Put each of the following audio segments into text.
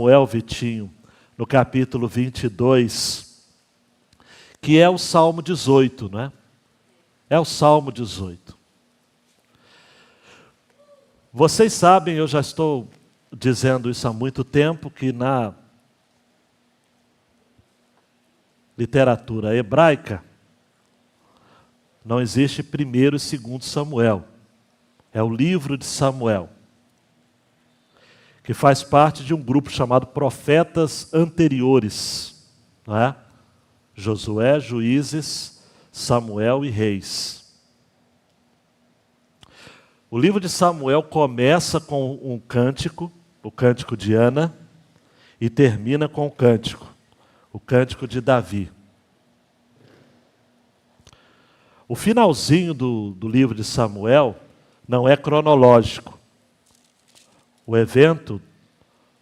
Samuel, Vitinho, no capítulo 22, que é o Salmo 18, não é? É o Salmo 18. Vocês sabem, eu já estou dizendo isso há muito tempo, que na literatura hebraica não existe primeiro e segundo Samuel. É o livro de Samuel, que faz parte de um grupo chamado profetas anteriores, não é? Josué, Juízes, Samuel e Reis. O livro de Samuel começa com um cântico, o cântico de Ana, e termina com o cântico de Davi. O finalzinho do livro de Samuel não é cronológico. O evento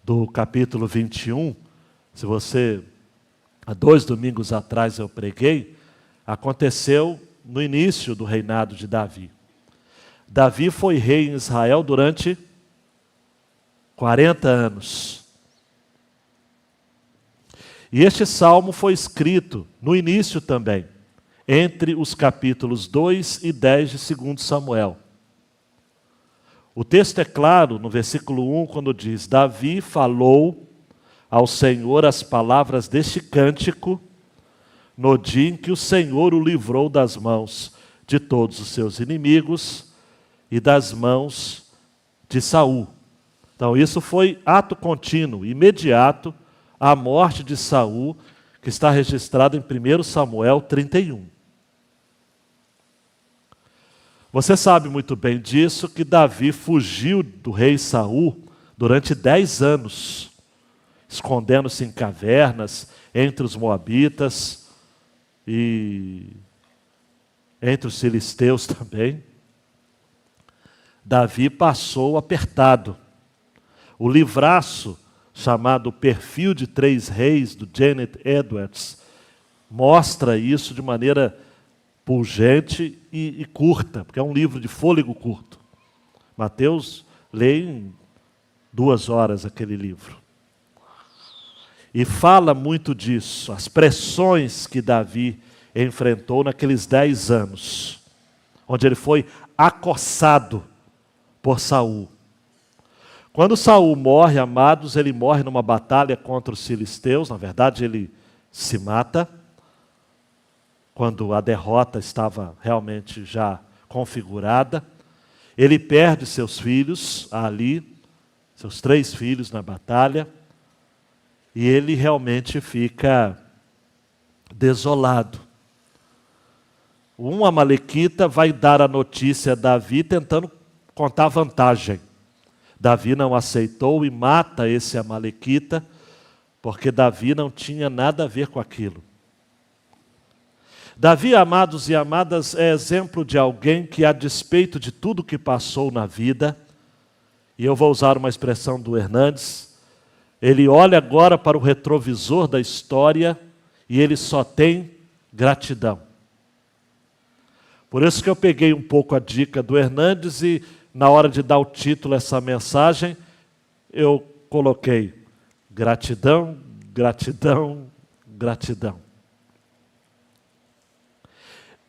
do capítulo 21, se você, há 2 domingos atrás eu preguei, aconteceu no início do reinado de Davi. Davi foi rei em Israel durante 40 anos. E este salmo foi escrito no início também, entre os capítulos 2 e 10 de 2 Samuel. O texto é claro no versículo 1, quando diz: Davi falou ao Senhor as palavras deste cântico no dia em que o Senhor o livrou das mãos de todos os seus inimigos e das mãos de Saul. Então isso foi ato contínuo, imediato, à morte de Saul, que está registrado em 1 Samuel 31. Você sabe muito bem disso, que Davi fugiu do rei Saul durante 10 anos, escondendo-se em cavernas, entre os moabitas e entre os filisteus também. Davi passou apertado. O livraço, chamado Perfil de 3 Reis, do Janet Edwards, mostra isso de maneira pungente e curta, porque é um livro de fôlego curto. Mateus lê em 2 horas aquele livro. E fala muito disso, as pressões que Davi enfrentou naqueles 10 anos, onde ele foi acossado por Saul. Quando Saul morre, amados, ele morre numa batalha contra os filisteus. Na verdade, ele se mata, quando a derrota estava realmente já configurada. Ele perde seus filhos ali, seus 3 filhos na batalha, e ele realmente fica desolado. Um amalequita vai dar a notícia a Davi tentando contar vantagem. Davi não aceitou e mata esse amalequita, porque Davi não tinha nada a ver com aquilo. Davi, amados e amadas, é exemplo de alguém que, a despeito de tudo que passou na vida, e eu vou usar uma expressão do Hernandes, ele olha agora para o retrovisor da história e ele só tem gratidão. Por isso que eu peguei um pouco a dica do Hernandes e, na hora de dar o título a essa mensagem, eu coloquei gratidão, gratidão, gratidão.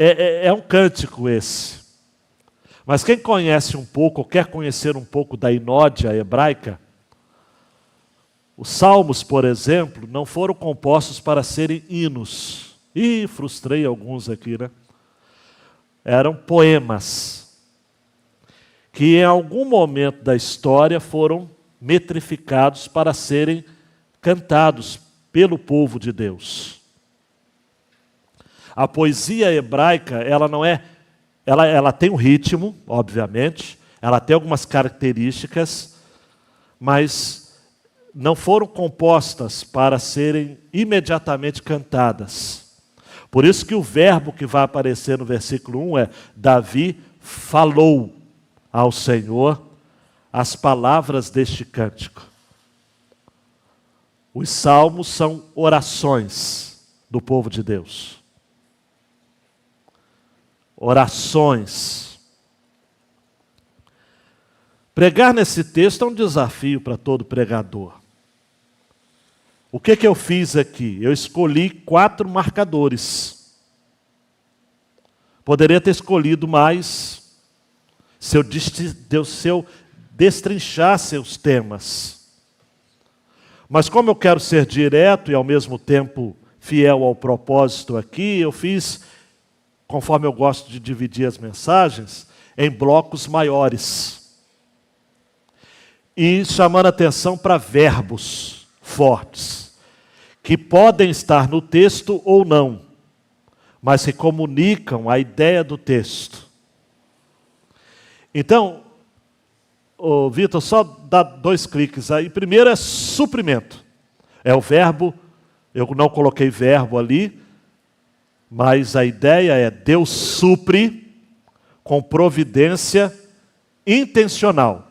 É um cântico esse. Mas quem conhece um pouco, ou quer conhecer um pouco da inódia hebraica, os salmos, por exemplo, não foram compostos para serem hinos. Ih, frustrei alguns aqui, né? Eram poemas, que em algum momento da história foram metrificados para serem cantados pelo povo de Deus. A poesia hebraica, ela tem um ritmo, obviamente, ela tem algumas características, mas não foram compostas para serem imediatamente cantadas. Por isso que o verbo que vai aparecer no versículo 1 é: Davi falou ao Senhor as palavras deste cântico. Os salmos são orações do povo de Deus. Orações. Pregar nesse texto é um desafio para todo pregador. O que eu fiz aqui? Eu escolhi 4 marcadores. Poderia ter escolhido mais se eu destrinchasse os temas. Mas como eu quero ser direto e ao mesmo tempo fiel ao propósito aqui, eu fiz, conforme eu gosto de dividir as mensagens, em blocos maiores. E chamando atenção para verbos fortes, que podem estar no texto ou não, mas que comunicam a ideia do texto. Então, Vitor, só dá 2 cliques aí. Primeiro é suprimento. É o verbo, eu não coloquei verbo ali, mas a ideia é Deus supre com providência intencional.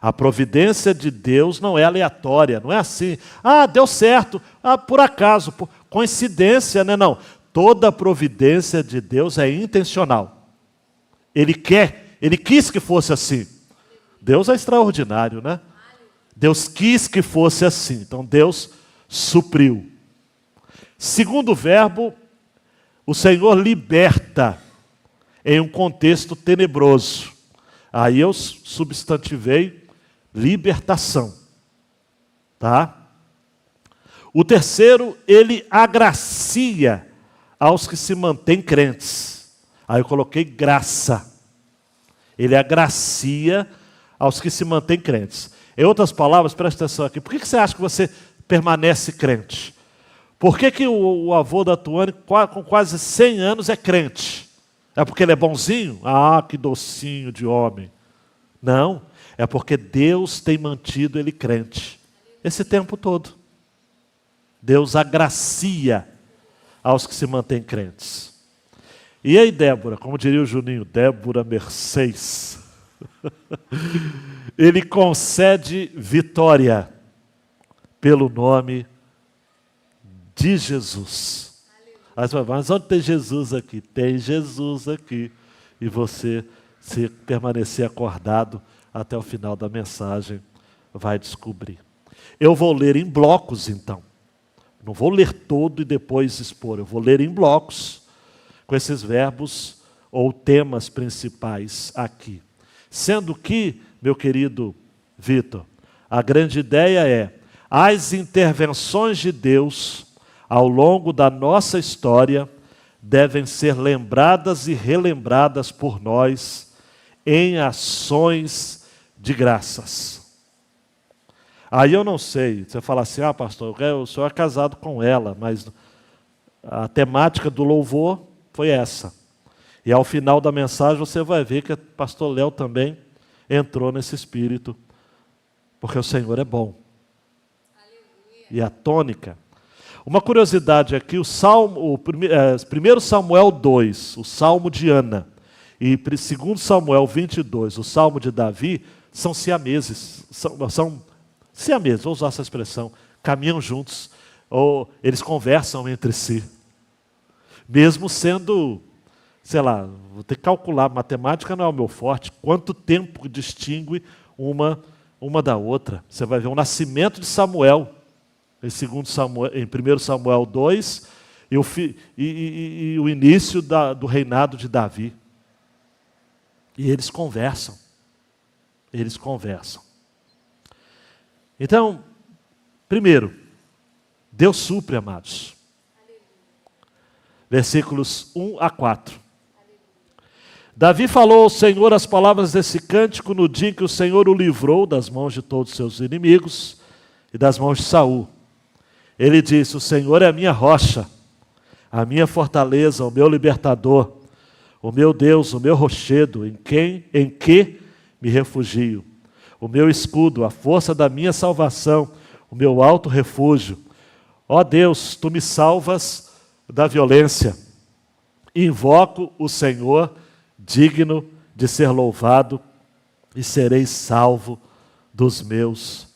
A providência de Deus não é aleatória, não é assim, deu certo, por acaso, por coincidência, né? Não. Toda a providência de Deus é intencional. Ele quis que fosse assim. Deus é extraordinário, né? Deus quis que fosse assim, então Deus supriu. Segundo verbo, o Senhor liberta em um contexto tenebroso. Aí eu substantivei libertação. Tá? O terceiro, ele agracia aos que se mantêm crentes. Aí eu coloquei graça. Ele agracia aos que se mantêm crentes. Em outras palavras, presta atenção aqui. Por que você acha que você permanece crente? Por que o avô da Tuane, com quase 100 anos, é crente? É porque ele é bonzinho? Que docinho de homem. Não, é porque Deus tem mantido ele crente. Esse tempo todo. Deus agracia aos que se mantêm crentes. E aí, Débora, como diria o Juninho, Débora Mercedes, ele concede vitória pelo nome de Jesus. Mas onde tem Jesus aqui? Tem Jesus aqui. E você, se permanecer acordado até o final da mensagem, vai descobrir. Eu vou ler em blocos, então. Não vou ler todo e depois expor. Eu vou ler em blocos, com esses verbos ou temas principais aqui. Sendo que, meu querido Vitor, a grande ideia é as intervenções de Deus ao longo da nossa história devem ser lembradas e relembradas por nós em ações de graças. Aí eu não sei, você fala assim, pastor, o senhor é casado com ela, mas a temática do louvor foi essa. E ao final da mensagem você vai ver que o pastor Léo também entrou nesse espírito, porque o Senhor é bom. Aleluia. E a tônica. Uma curiosidade aqui, o 1 Samuel 2, o Salmo de Ana, e 2 Samuel 22, o Salmo de Davi, são siameses, são siameses, vou usar essa expressão, caminham juntos, ou eles conversam entre si. Mesmo sendo, sei lá, vou ter que calcular, matemática não é o meu forte, quanto tempo distingue uma da outra. Você vai ver o nascimento de Samuel, em 1 Samuel 2, e o início do reinado de Davi. E eles conversam. Eles conversam. Então, primeiro, Deus supre, amados. Versículos 1 a 4. Davi falou ao Senhor as palavras desse cântico no dia em que o Senhor o livrou das mãos de todos os seus inimigos e das mãos de Saul. Ele disse, o Senhor é a minha rocha, a minha fortaleza, o meu libertador, o meu Deus, o meu rochedo, em que me refugio, o meu escudo, a força da minha salvação, o meu alto refúgio. Ó Deus, tu me salvas da violência. Invoco o Senhor, digno de ser louvado, e serei salvo dos meus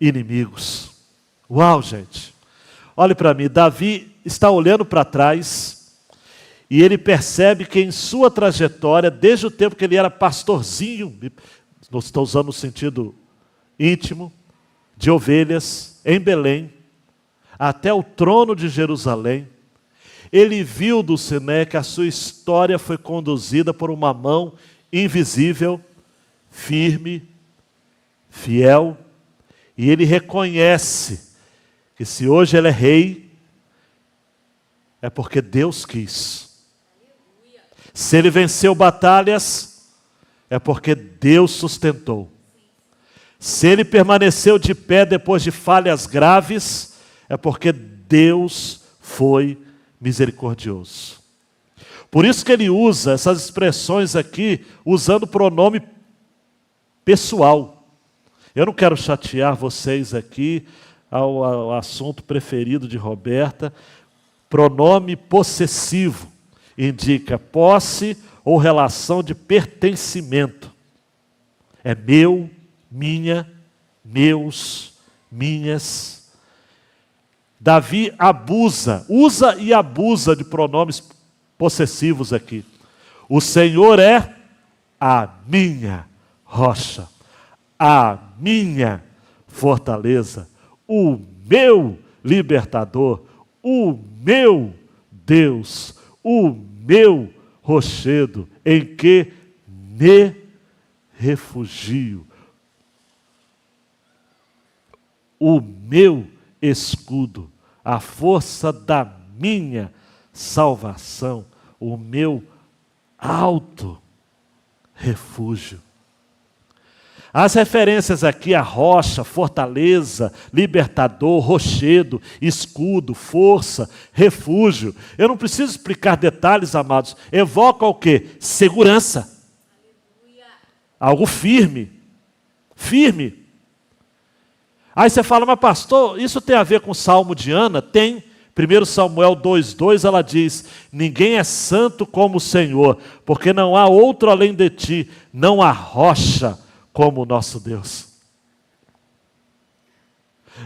inimigos. Uau, gente! Olhe para mim, Davi está olhando para trás e ele percebe que em sua trajetória, desde o tempo que ele era pastorzinho, não estou usando no sentido íntimo, de ovelhas, em Belém, até o trono de Jerusalém, ele viu, Dulcinea, que a sua história foi conduzida por uma mão invisível, firme, fiel, e ele reconhece que se hoje ele é rei, é porque Deus quis. Se ele venceu batalhas, é porque Deus sustentou. Se ele permaneceu de pé depois de falhas graves, é porque Deus foi misericordioso. Por isso que ele usa essas expressões aqui, usando pronome pessoal. Eu não quero chatear vocês aqui ao assunto preferido de Roberta. Pronome possessivo indica posse ou relação de pertencimento. É meu, minha, meus, minhas. Davi usa e abusa de pronomes possessivos aqui. O Senhor é a minha rocha, a minha fortaleza, o meu libertador, o meu Deus, o meu rochedo, em que me refugio. O meu escudo, a força da minha salvação, o meu alto refúgio. As referências aqui a rocha, fortaleza, libertador, rochedo, escudo, força, refúgio. Eu não preciso explicar detalhes, amados. Evoca o quê? Segurança. Algo firme. Firme. Aí você fala, mas pastor, isso tem a ver com o Salmo de Ana? Tem. 1 Samuel 2,2 ela diz, ninguém é santo como o Senhor, porque não há outro além de ti, não há rocha como o nosso Deus.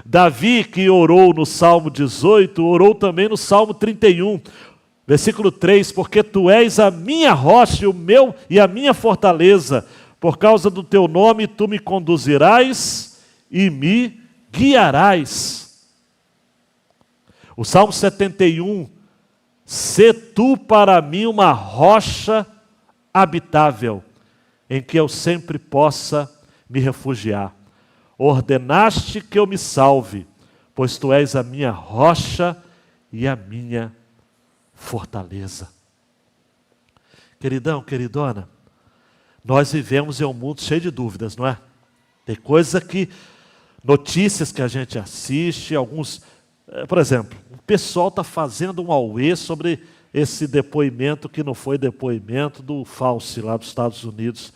Davi, que orou no Salmo 18, orou também no Salmo 31, versículo 3, porque tu és a minha rocha, o meu e a minha fortaleza, por causa do teu nome tu me conduzirás e me guiarás. O Salmo 71, sê tu para mim uma rocha habitável, em que eu sempre possa me refugiar. Ordenaste que eu me salve, pois tu és a minha rocha e a minha fortaleza. Queridão, queridona, nós vivemos em um mundo cheio de dúvidas, não é? Tem coisa que, notícias que a gente assiste, alguns, por exemplo, o pessoal está fazendo um auê sobre esse depoimento que não foi depoimento do Fauci lá dos Estados Unidos,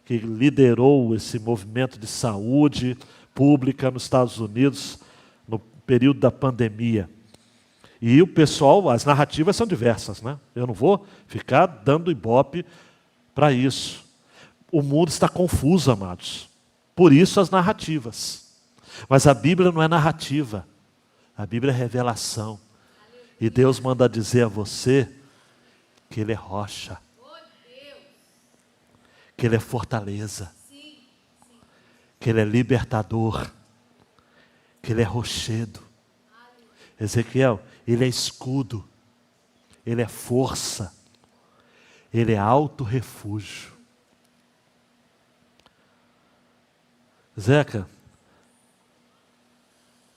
que liderou esse movimento de saúde pública nos Estados Unidos no período da pandemia. E o pessoal, as narrativas são diversas, né? Eu não vou ficar dando ibope para isso. O mundo está confuso, amados. Por isso as narrativas. Mas a Bíblia não é narrativa. A Bíblia é revelação. E Deus manda dizer a você que Ele é rocha. Que Ele é fortaleza. Que Ele é libertador. Que Ele é rochedo. Ezequiel, Ele é escudo. Ele é força. Ele é alto refúgio. Zeca,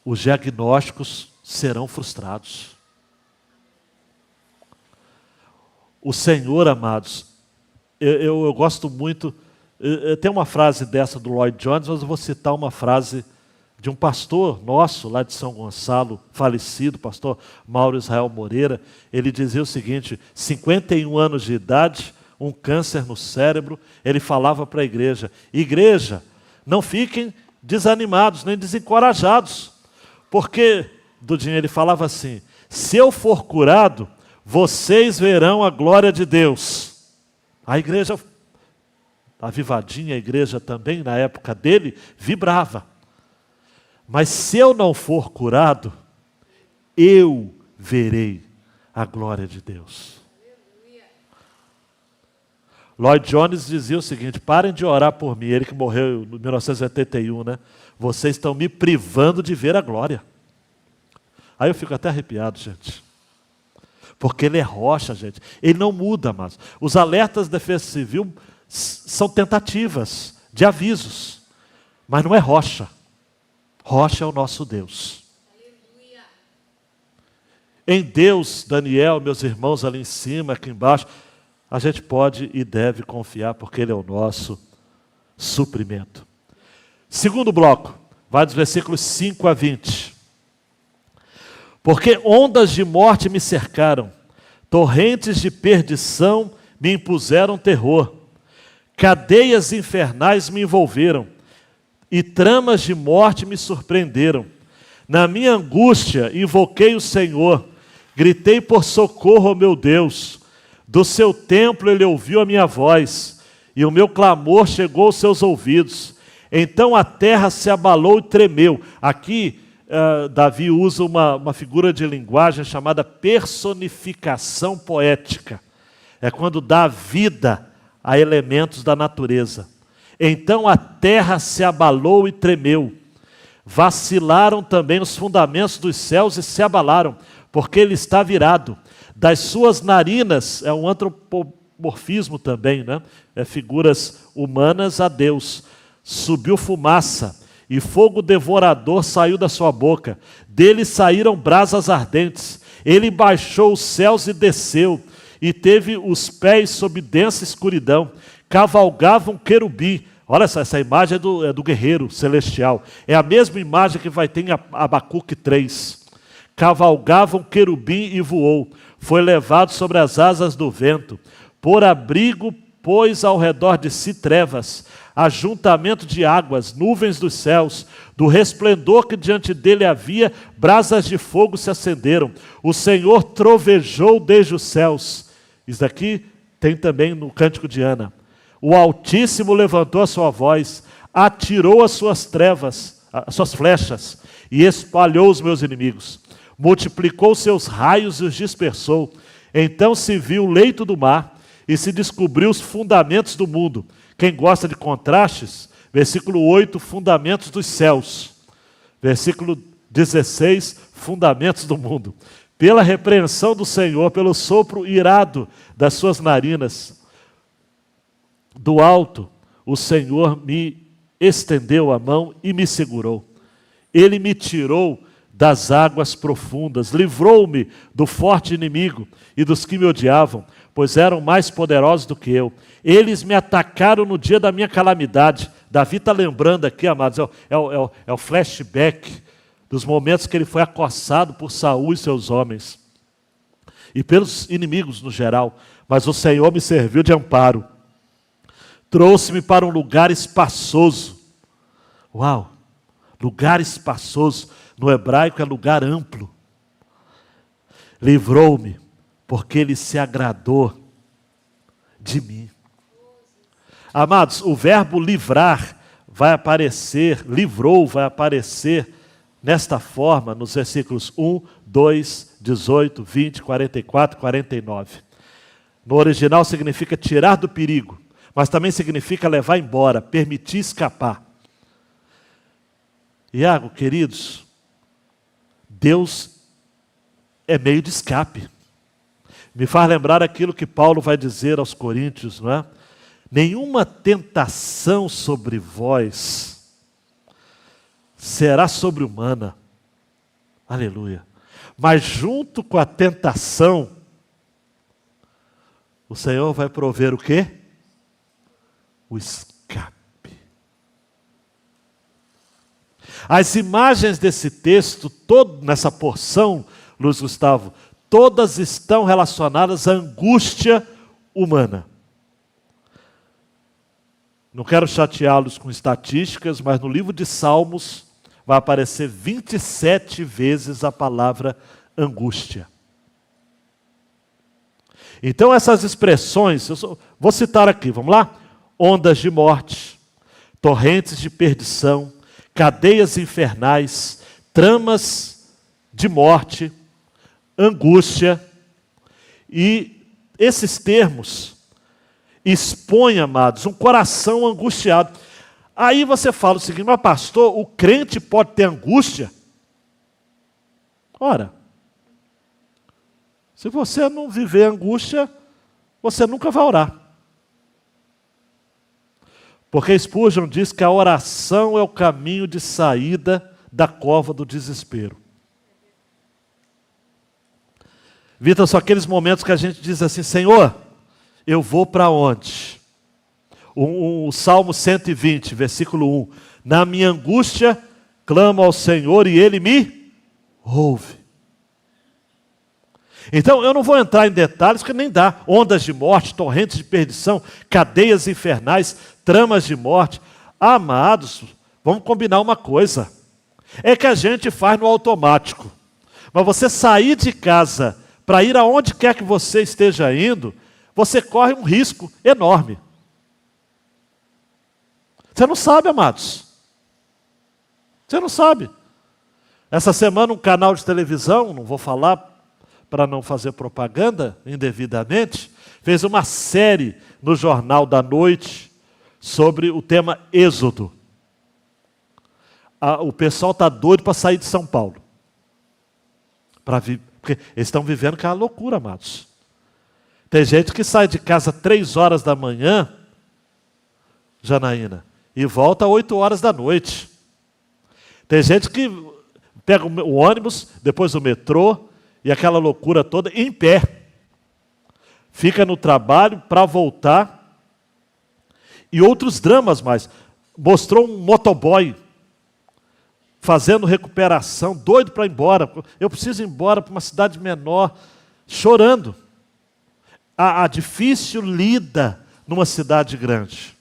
os diagnósticos serão frustrados. O Senhor, amados, eu gosto muito, tem uma frase dessa do Lloyd Jones, mas eu vou citar uma frase de um pastor nosso, lá de São Gonçalo, falecido, pastor Mauro Israel Moreira. Ele dizia o seguinte, 51 anos de idade, um câncer no cérebro, ele falava para a igreja, igreja, não fiquem desanimados, nem desencorajados, porque, Dudinho, ele falava assim, se eu for curado, vocês verão a glória de Deus. A igreja, avivadinha, a igreja também, na época dele, vibrava. Mas se eu não for curado, eu verei a glória de Deus. Lloyd Jones dizia o seguinte: parem de orar por mim, ele que morreu em 1981, né? Vocês estão me privando de ver a glória. Aí eu fico até arrepiado, gente. Porque ele é rocha, gente. Ele não muda mais. Os alertas da defesa civil são tentativas de avisos, mas não é rocha. Rocha é o nosso Deus. Aleluia. Em Deus, Daniel, meus irmãos ali em cima, aqui embaixo, a gente pode e deve confiar, porque Ele é o nosso suprimento. Segundo bloco, vai dos versículos 5 a 20. Porque ondas de morte me cercaram, torrentes de perdição me impuseram terror, cadeias infernais me envolveram, e tramas de morte me surpreenderam. Na minha angústia invoquei o Senhor, gritei por socorro ao meu Deus. Do seu templo ele ouviu a minha voz, e o meu clamor chegou aos seus ouvidos. Então a terra se abalou e tremeu. Aqui Davi usa uma figura de linguagem chamada personificação poética. É quando dá vida a elementos da natureza. Então a terra se abalou e tremeu. Vacilaram também os fundamentos dos céus e se abalaram, porque ele está virado. Das suas narinas, é um antropomorfismo também, né? É figuras humanas a Deus. Subiu fumaça, e fogo devorador saiu da sua boca. Dele saíram brasas ardentes. Ele baixou os céus e desceu, e teve os pés sob densa escuridão. Cavalgava um querubim. Olha essa imagem é do guerreiro celestial. É a mesma imagem que vai ter em Abacuque 3. Cavalgava um querubim e voou. Foi levado sobre as asas do vento. Por abrigo pôs ao redor de si trevas, ajuntamento de águas, nuvens dos céus. Do resplendor que diante dele havia, brasas de fogo se acenderam. O Senhor trovejou desde os céus. Isso aqui tem também no Cântico de Ana. O Altíssimo levantou a sua voz, atirou as suas trevas, as suas flechas, e espalhou os meus inimigos. Multiplicou seus raios e os dispersou. Então se viu o leito do mar e se descobriu os fundamentos do mundo. Quem gosta de contrastes, versículo 8, fundamentos dos céus. Versículo 16, fundamentos do mundo. Pela repreensão do Senhor, pelo sopro irado das suas narinas, do alto, o Senhor me estendeu a mão e me segurou. Ele me tirou das águas profundas, livrou-me do forte inimigo e dos que me odiavam, pois eram mais poderosos do que eu. Eles me atacaram no dia da minha calamidade. Davi está lembrando aqui, amados, é o flashback dos momentos que ele foi acossado por Saul e seus homens, e pelos inimigos no geral. Mas o Senhor me serviu de amparo, trouxe-me para um lugar espaçoso. Uau! Lugar espaçoso, no hebraico é lugar amplo. Livrou-me, porque Ele se agradou de mim. Amados, o verbo livrar vai aparecer, livrou vai aparecer nesta forma nos versículos 1, 2, 18, 20, 44, 49. No original significa tirar do perigo, mas também significa levar embora, permitir escapar. Iago, queridos, Deus é meio de escape. Me faz lembrar aquilo que Paulo vai dizer aos Coríntios, não é? Nenhuma tentação sobre vós será sobre-humana. Aleluia. Mas junto com a tentação, o Senhor vai prover o quê? O escape. As imagens desse texto, todo nessa porção, Luiz Gustavo, todas estão relacionadas à angústia humana. Não quero chateá-los com estatísticas, mas no livro de Salmos vai aparecer 27 vezes a palavra angústia. Então essas expressões, vou citar aqui, vamos lá? Ondas de morte, torrentes de perdição, cadeias infernais, tramas de morte, angústia. E esses termos, expõe, amados, um coração angustiado. Aí você fala o seguinte: mas pastor, o crente pode ter angústia? Ora, se você não viver angústia, você nunca vai orar. Porque Spurgeon diz que a oração é o caminho de saída da cova do desespero. Vitor, são aqueles momentos que a gente diz assim: Senhor, eu vou para onde? O Salmo 120, versículo 1. Na minha angústia, clamo ao Senhor e Ele me ouve. Então, eu não vou entrar em detalhes, porque nem dá. Ondas de morte, torrentes de perdição, cadeias infernais, tramas de morte. Amados, vamos combinar uma coisa. É que a gente faz no automático. Mas você sair de casa para ir aonde quer que você esteja indo, você corre um risco enorme. Você não sabe, amados. Você não sabe. Essa semana um canal de televisão, não vou falar para não fazer propaganda indevidamente, fez uma série no Jornal da Noite sobre o tema Êxodo. O pessoal está doido para sair de São Paulo. Porque eles estão vivendo aquela loucura, amados. Tem gente que sai de casa 3 horas da manhã, Janaína, e volta 8 horas da noite. Tem gente que pega o ônibus, depois o metrô, e aquela loucura toda, em pé. Fica no trabalho para voltar. E outros dramas mais. Mostrou um motoboy fazendo recuperação, doido para ir embora. Eu preciso ir embora para uma cidade menor, chorando. A difícil lida numa cidade grande.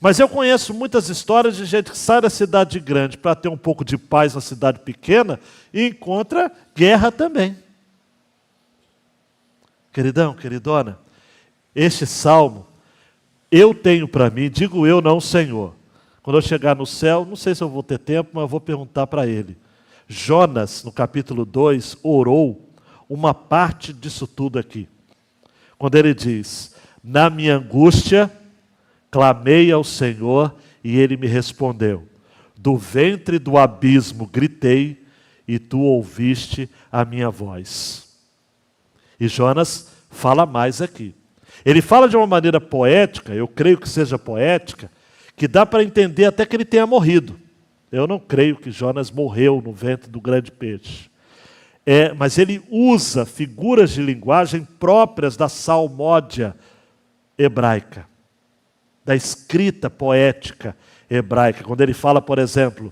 Mas eu conheço muitas histórias de gente que sai da cidade grande para ter um pouco de paz na cidade pequena e encontra guerra também. Queridão, queridona, este salmo eu tenho para mim, digo eu, não o Senhor. Quando eu chegar no céu, não sei se eu vou ter tempo, mas eu vou perguntar para ele. Jonas, no capítulo 2, orou uma parte disso tudo aqui. Quando ele diz: na minha angústia, clamei ao Senhor e Ele me respondeu. Do ventre do abismo gritei e Tu ouviste a minha voz. E Jonas fala mais aqui. Ele fala de uma maneira poética, eu creio que seja poética, que dá para entender até que ele tenha morrido. Eu não creio que Jonas morreu no ventre do grande peixe. Mas ele usa figuras de linguagem próprias da salmódia hebraica, da escrita poética hebraica, quando ele fala, por exemplo: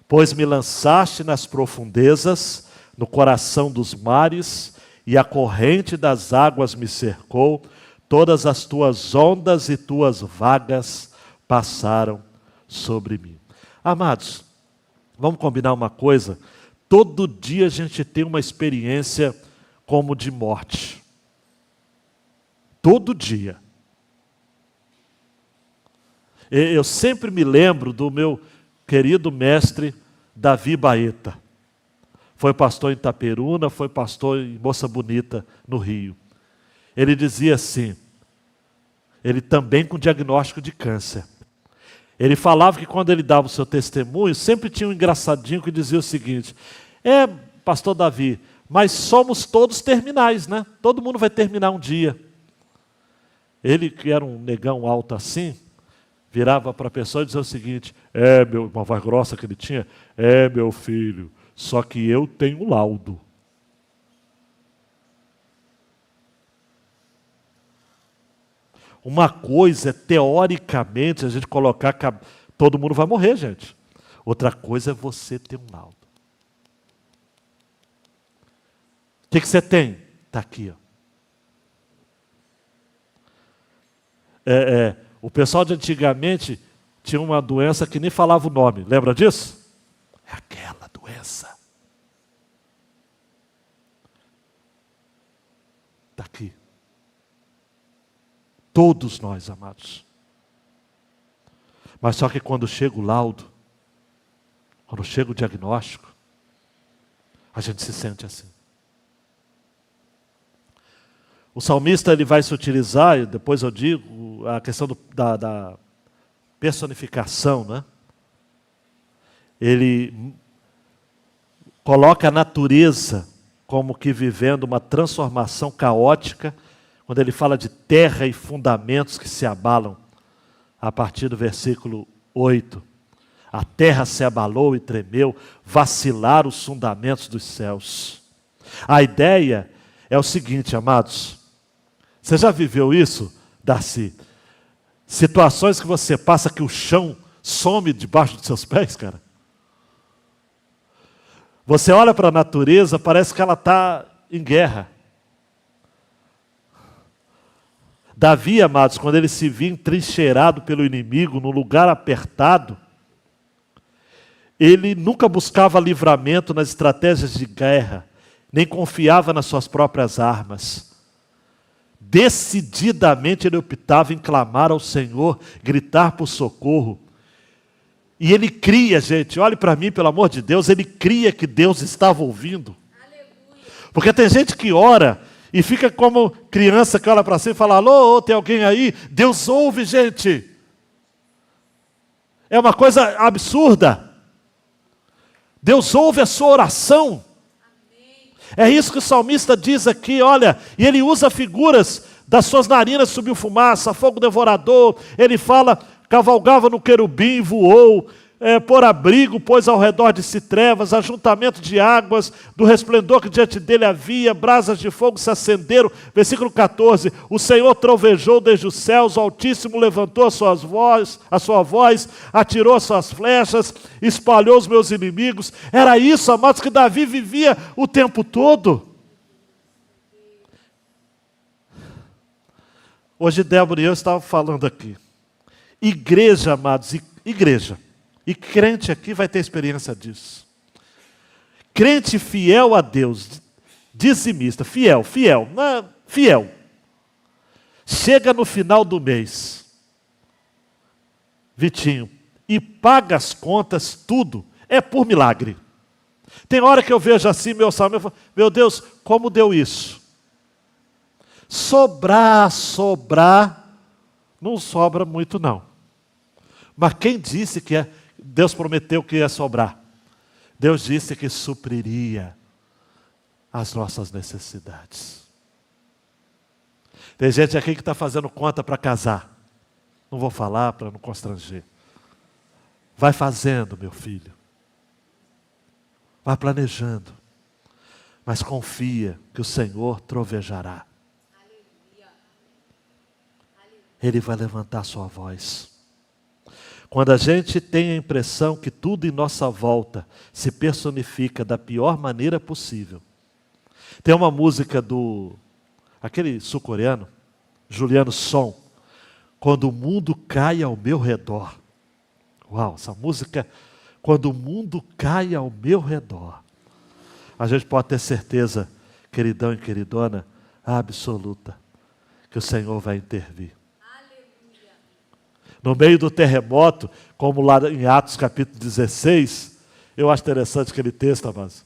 pois me lançaste nas profundezas, no coração dos mares, e a corrente das águas me cercou, todas as tuas ondas e tuas vagas passaram sobre mim. Amados, vamos combinar uma coisa: todo dia a gente tem uma experiência como de morte. Todo dia. Eu sempre me lembro do meu querido mestre Davi Baeta. Foi pastor em Itaperuna, foi pastor em Moça Bonita, no Rio. Ele dizia assim, ele também com diagnóstico de câncer. Ele falava que quando ele dava o seu testemunho, sempre tinha um engraçadinho que dizia o seguinte: pastor Davi, mas somos todos terminais, né? Todo mundo vai terminar um dia. Ele, que era um negão alto assim, virava para a pessoa e dizia o seguinte: uma voz grossa que ele tinha: meu filho, só que eu tenho laudo. Uma coisa é, teoricamente, a gente colocar que todo mundo vai morrer, gente. Outra coisa é você ter um laudo. O que você tem? Está aqui. Ó. O pessoal de antigamente tinha uma doença que nem falava o nome. Lembra disso? É aquela doença. Está aqui. Todos nós, amados. Mas só que quando chega o laudo, quando chega o diagnóstico, a gente se sente assim. O salmista ele vai se utilizar, e depois eu digo, a questão da personificação, né? Ele coloca a natureza como que vivendo uma transformação caótica, quando ele fala de terra e fundamentos que se abalam, a partir do versículo 8. A terra se abalou e tremeu, vacilaram os fundamentos dos céus. A ideia é o seguinte, amados. Você já viveu isso, Darcy? Situações que você passa que o chão some debaixo dos seus pés, cara? Você olha para a natureza, parece que ela está em guerra. Davi, amados, quando ele se via entrincheirado pelo inimigo, num lugar apertado, ele nunca buscava livramento nas estratégias de guerra, nem confiava nas suas próprias armas. Decididamente ele optava em clamar ao Senhor, gritar por socorro. E ele cria, gente, olhe para mim, pelo amor de Deus, ele cria que Deus estava ouvindo. Porque tem gente que ora e fica como criança que olha para cima e fala, alô, tem alguém aí? Deus ouve, gente. É uma coisa absurda. Deus ouve a sua oração. É isso que o salmista diz aqui, olha, e ele usa figuras das suas narinas, subiu fumaça, fogo devorador, ele fala, cavalgava no querubim, voou, por abrigo, pôs ao redor de si trevas, ajuntamento de águas, do resplendor que diante dele havia, brasas de fogo se acenderam. Versículo 14, o Senhor trovejou desde os céus, o Altíssimo levantou a sua voz, atirou as suas flechas, espalhou os meus inimigos. Era isso, amados, que Davi vivia o tempo todo. Hoje Débora e eu estávamos falando aqui. Igreja, amados, igreja. E crente aqui vai ter experiência disso. Crente fiel a Deus, dizimista, fiel. Chega no final do mês, Vitinho, e paga as contas, tudo, é por milagre. Tem hora que eu vejo assim, meu salmo, eu falo, meu Deus, como deu isso? Sobrar, não sobra muito não. Mas quem disse que Deus prometeu que ia sobrar? Deus disse que supriria as nossas necessidades. Tem gente aqui que está fazendo conta para casar. Não vou falar para não constranger. Vai fazendo, meu filho. Vai planejando. Mas confia que o Senhor trovejará. Ele vai levantar a sua voz. Quando a gente tem a impressão que tudo em nossa volta se personifica da pior maneira possível. Tem uma música aquele sul-coreano, Juliano Som, quando o mundo cai ao meu redor. Uau, essa música, quando o mundo cai ao meu redor. A gente pode ter certeza, queridão e queridona, absoluta, que o Senhor vai intervir. No meio do terremoto, como lá em Atos capítulo 16, eu acho interessante aquele texto, amados.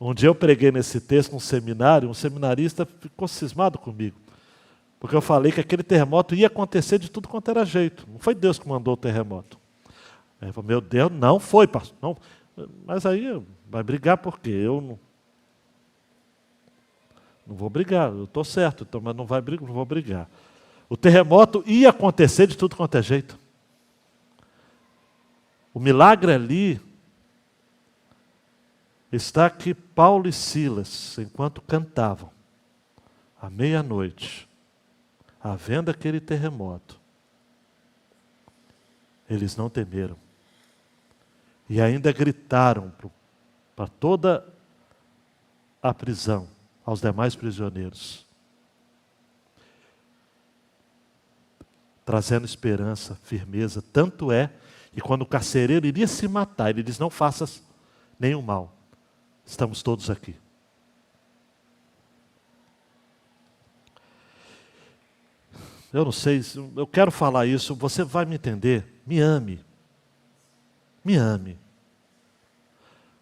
Um dia eu preguei nesse texto num seminário, um seminarista ficou cismado comigo. Porque eu falei que aquele terremoto ia acontecer de tudo quanto era jeito. Não foi Deus que mandou o terremoto. Aí ele falou, meu Deus, não foi, pastor. Não. Mas aí vai brigar por quê? Eu não vou brigar, eu estou certo, então, mas não vou brigar. O terremoto ia acontecer de tudo quanto é jeito. O milagre ali está que Paulo e Silas, enquanto cantavam, à meia-noite, havendo aquele terremoto, eles não temeram. E ainda gritaram para toda a prisão, aos demais prisioneiros, trazendo esperança, firmeza. Tanto é que quando o carcereiro iria se matar, ele diz, não faças nenhum mal. Estamos todos aqui. Eu não sei, eu quero falar isso, você vai me entender. Me ame.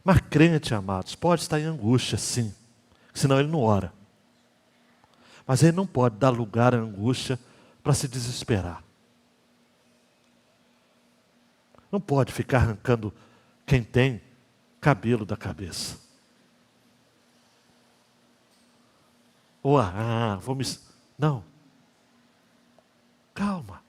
Mas crente, amados, pode estar em angústia, sim. senão ele não ora. Mas ele não pode dar lugar à angústia para se desesperar. Não pode ficar arrancando quem tem cabelo da cabeça. Ou, não. Calma.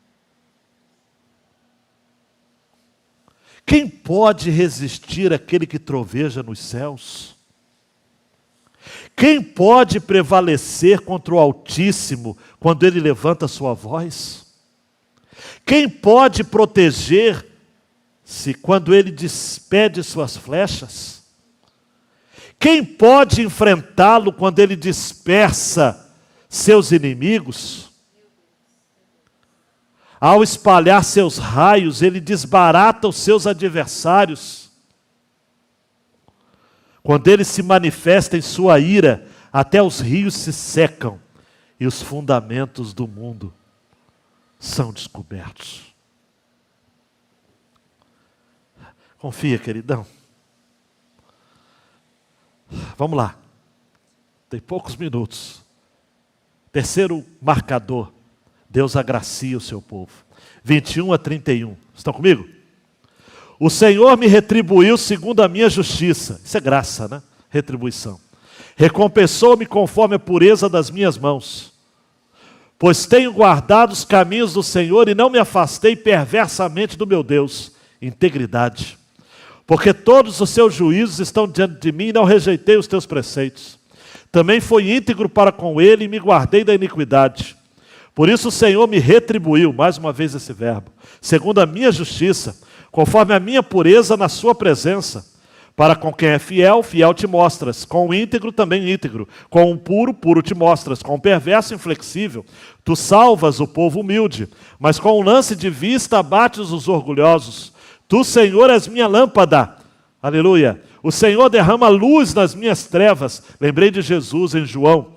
Quem pode resistir àquele que troveja nos céus? Quem pode prevalecer contra o Altíssimo quando ele levanta sua voz? Quem pode proteger-se quando ele despede suas flechas? Quem pode enfrentá-lo quando ele dispersa seus inimigos? Ao espalhar seus raios, ele desbarata os seus adversários. Quando ele se manifesta em sua ira, até os rios se secam e os fundamentos do mundo são descobertos. Confia, queridão. Vamos lá. Tem poucos minutos. Terceiro marcador. Deus agracia o seu povo. 21 a 31. Estão comigo? O Senhor me retribuiu segundo a minha justiça. Isso é graça, né? Retribuição. Recompensou-me conforme a pureza das minhas mãos. Pois tenho guardado os caminhos do Senhor e não me afastei perversamente do meu Deus. Integridade. Porque todos os seus juízos estão diante de mim e não rejeitei os teus preceitos. Também fui íntegro para com ele e me guardei da iniquidade. Por isso o Senhor me retribuiu, mais uma vez esse verbo, segundo a minha justiça, conforme a minha pureza na sua presença. Para com quem é fiel, fiel te mostras. Com o íntegro, também íntegro. Com o puro, puro te mostras. Com o perverso, inflexível. Tu salvas o povo humilde, mas com um lance de vista abates os orgulhosos. Tu, Senhor, és minha lâmpada. Aleluia. O Senhor derrama luz nas minhas trevas. Lembrei de Jesus em João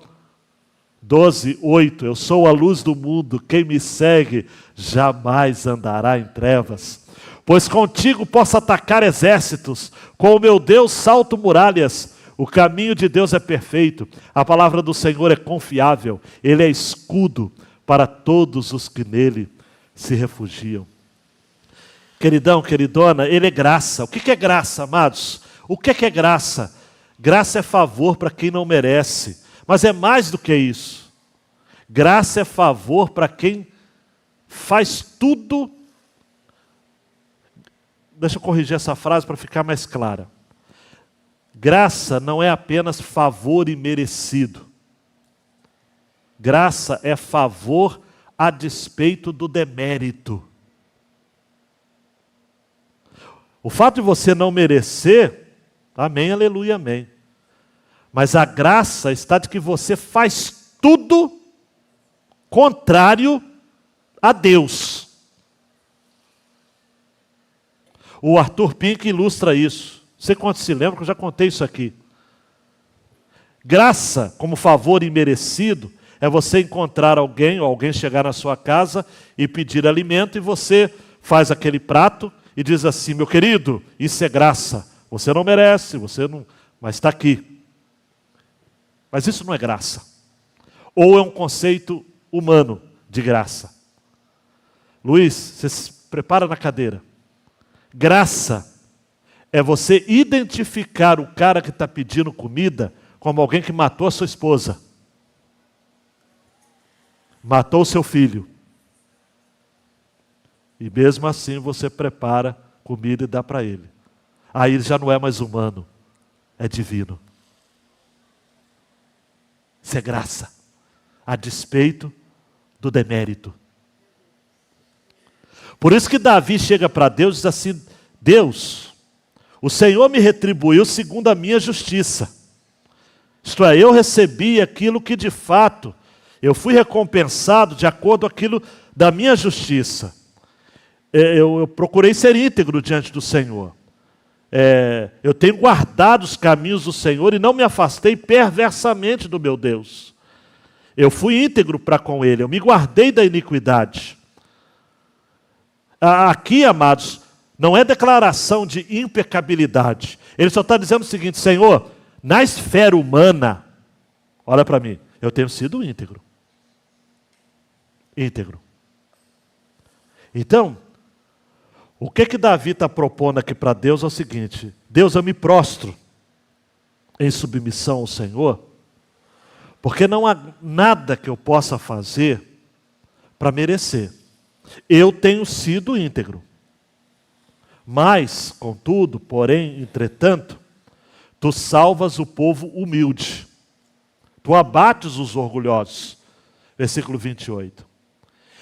12:8. Eu sou a luz do mundo. Quem me segue jamais andará em trevas. Pois contigo posso atacar exércitos. Com o meu Deus salto muralhas. O caminho de Deus é perfeito. A palavra do Senhor é confiável. Ele é escudo para todos os que nele se refugiam. Queridão, queridona, ele é graça. O que é graça, amados? O que é graça? Graça é favor para quem não merece. Mas é mais do que isso. Graça é favor para quem faz tudo. Deixa eu corrigir essa frase para ficar mais clara. Graça não é apenas favor imerecido. Graça é favor a despeito do demérito. O fato de você não merecer, amém, aleluia, amém. Mas a graça está de que você faz tudo contrário a Deus. O Arthur Pink ilustra isso. Não sei quantos se lembram que eu já contei isso aqui. Graça, como favor imerecido, é você encontrar alguém, ou alguém chegar na sua casa e pedir alimento, e você faz aquele prato e diz assim: meu querido, isso é graça. Você não merece, mas está aqui. Mas isso não é graça. Ou é um conceito humano de graça. Luiz, você se prepara na cadeira. Graça é você identificar o cara que está pedindo comida como alguém que matou a sua esposa. Matou o seu filho. E mesmo assim você prepara comida e dá para ele. Aí ele já não é mais humano, é divino. Isso é graça, a despeito do demérito. Por isso que Davi chega para Deus e diz assim: Deus, o Senhor me retribuiu segundo a minha justiça. Isto é, eu recebi aquilo que de fato eu fui recompensado de acordo com aquilo da minha justiça. Eu procurei ser íntegro diante do Senhor. Eu tenho guardado os caminhos do Senhor e não me afastei perversamente do meu Deus. Eu fui íntegro para com Ele, eu me guardei da iniquidade. Aqui, amados, não é declaração de impecabilidade. Ele só está dizendo o seguinte: Senhor, na esfera humana, Olha para mim, eu tenho sido íntegro. Íntegro. Então, o que Davi está propondo aqui para Deus é o seguinte: Deus, eu me prostro em submissão ao Senhor, porque não há nada que eu possa fazer para merecer. Eu tenho sido íntegro. Mas, contudo, porém, entretanto, tu salvas o povo humilde. Tu abates os orgulhosos. Versículo 28.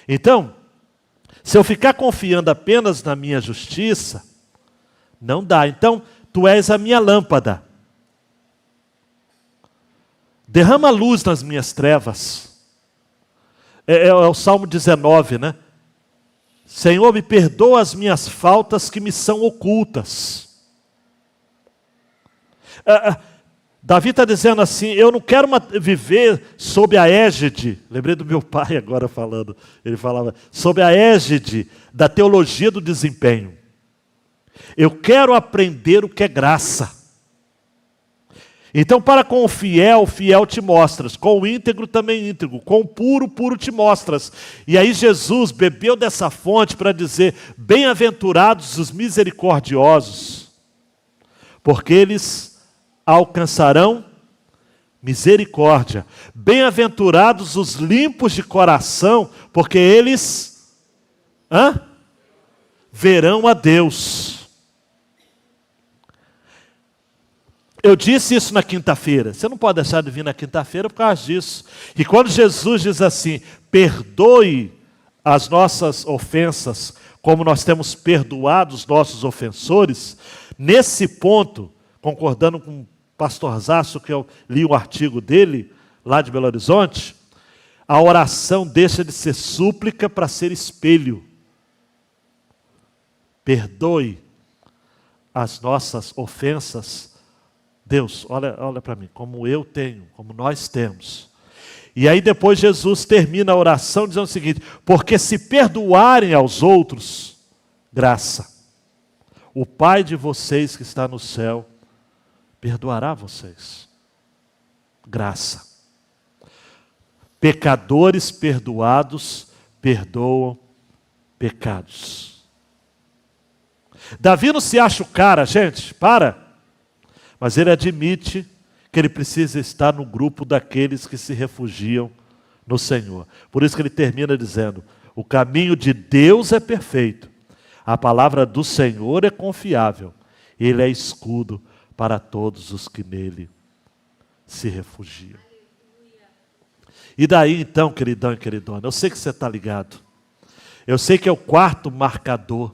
Então, se eu ficar confiando apenas na minha justiça, não dá. Então, tu és a minha lâmpada. Derrama luz nas minhas trevas. É o Salmo 19, né? Senhor, me perdoa as minhas faltas que me são ocultas. Davi está dizendo assim: eu não quero viver sob a égide. Lembrei do meu pai agora falando. Ele falava sob a égide da teologia do desempenho. Eu quero aprender o que é graça. Então, para com o fiel, fiel te mostras. Com o íntegro, também íntegro. Com o puro, puro te mostras. E aí Jesus bebeu dessa fonte para dizer: bem-aventurados os misericordiosos, porque eles alcançarão misericórdia. Bem-aventurados os limpos de coração, porque eles verão a Deus. Eu disse isso na quinta-feira. Você não pode deixar de vir na quinta-feira por causa disso. E quando Jesus diz assim: perdoe as nossas ofensas, como nós temos perdoado os nossos ofensores, nesse ponto, concordando com o pastor Zaço, que eu li o artigo dele, lá de Belo Horizonte, a oração deixa de ser súplica para ser espelho. Perdoe as nossas ofensas. Deus, olha para mim, como eu tenho, como nós temos. E aí depois Jesus termina a oração dizendo o seguinte: porque se perdoarem aos outros, graça, o Pai de vocês que está no céu perdoará vocês. Graça. Pecadores perdoados perdoam pecados. Davi não se acha o cara, gente, para. Mas ele admite que ele precisa estar no grupo daqueles que se refugiam no Senhor. Por isso que ele termina dizendo: o caminho de Deus é perfeito, a palavra do Senhor é confiável, ele é escudo para todos os que nele se refugiam. E daí então, queridão e queridona, eu sei que você está ligado, eu sei que é o quarto marcador,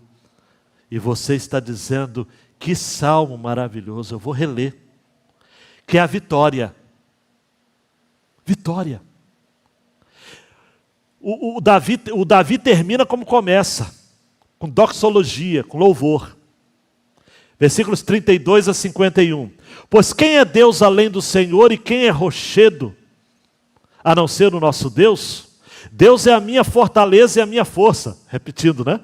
e você está dizendo: que salmo maravilhoso, eu vou reler. Que é a vitória. Vitória. O Davi termina como começa, com doxologia, com louvor. Versículos 32 a 51. Pois quem é Deus além do Senhor, e quem é rochedo, a não ser o nosso Deus? Deus é a minha fortaleza e a minha força. Repetindo, né?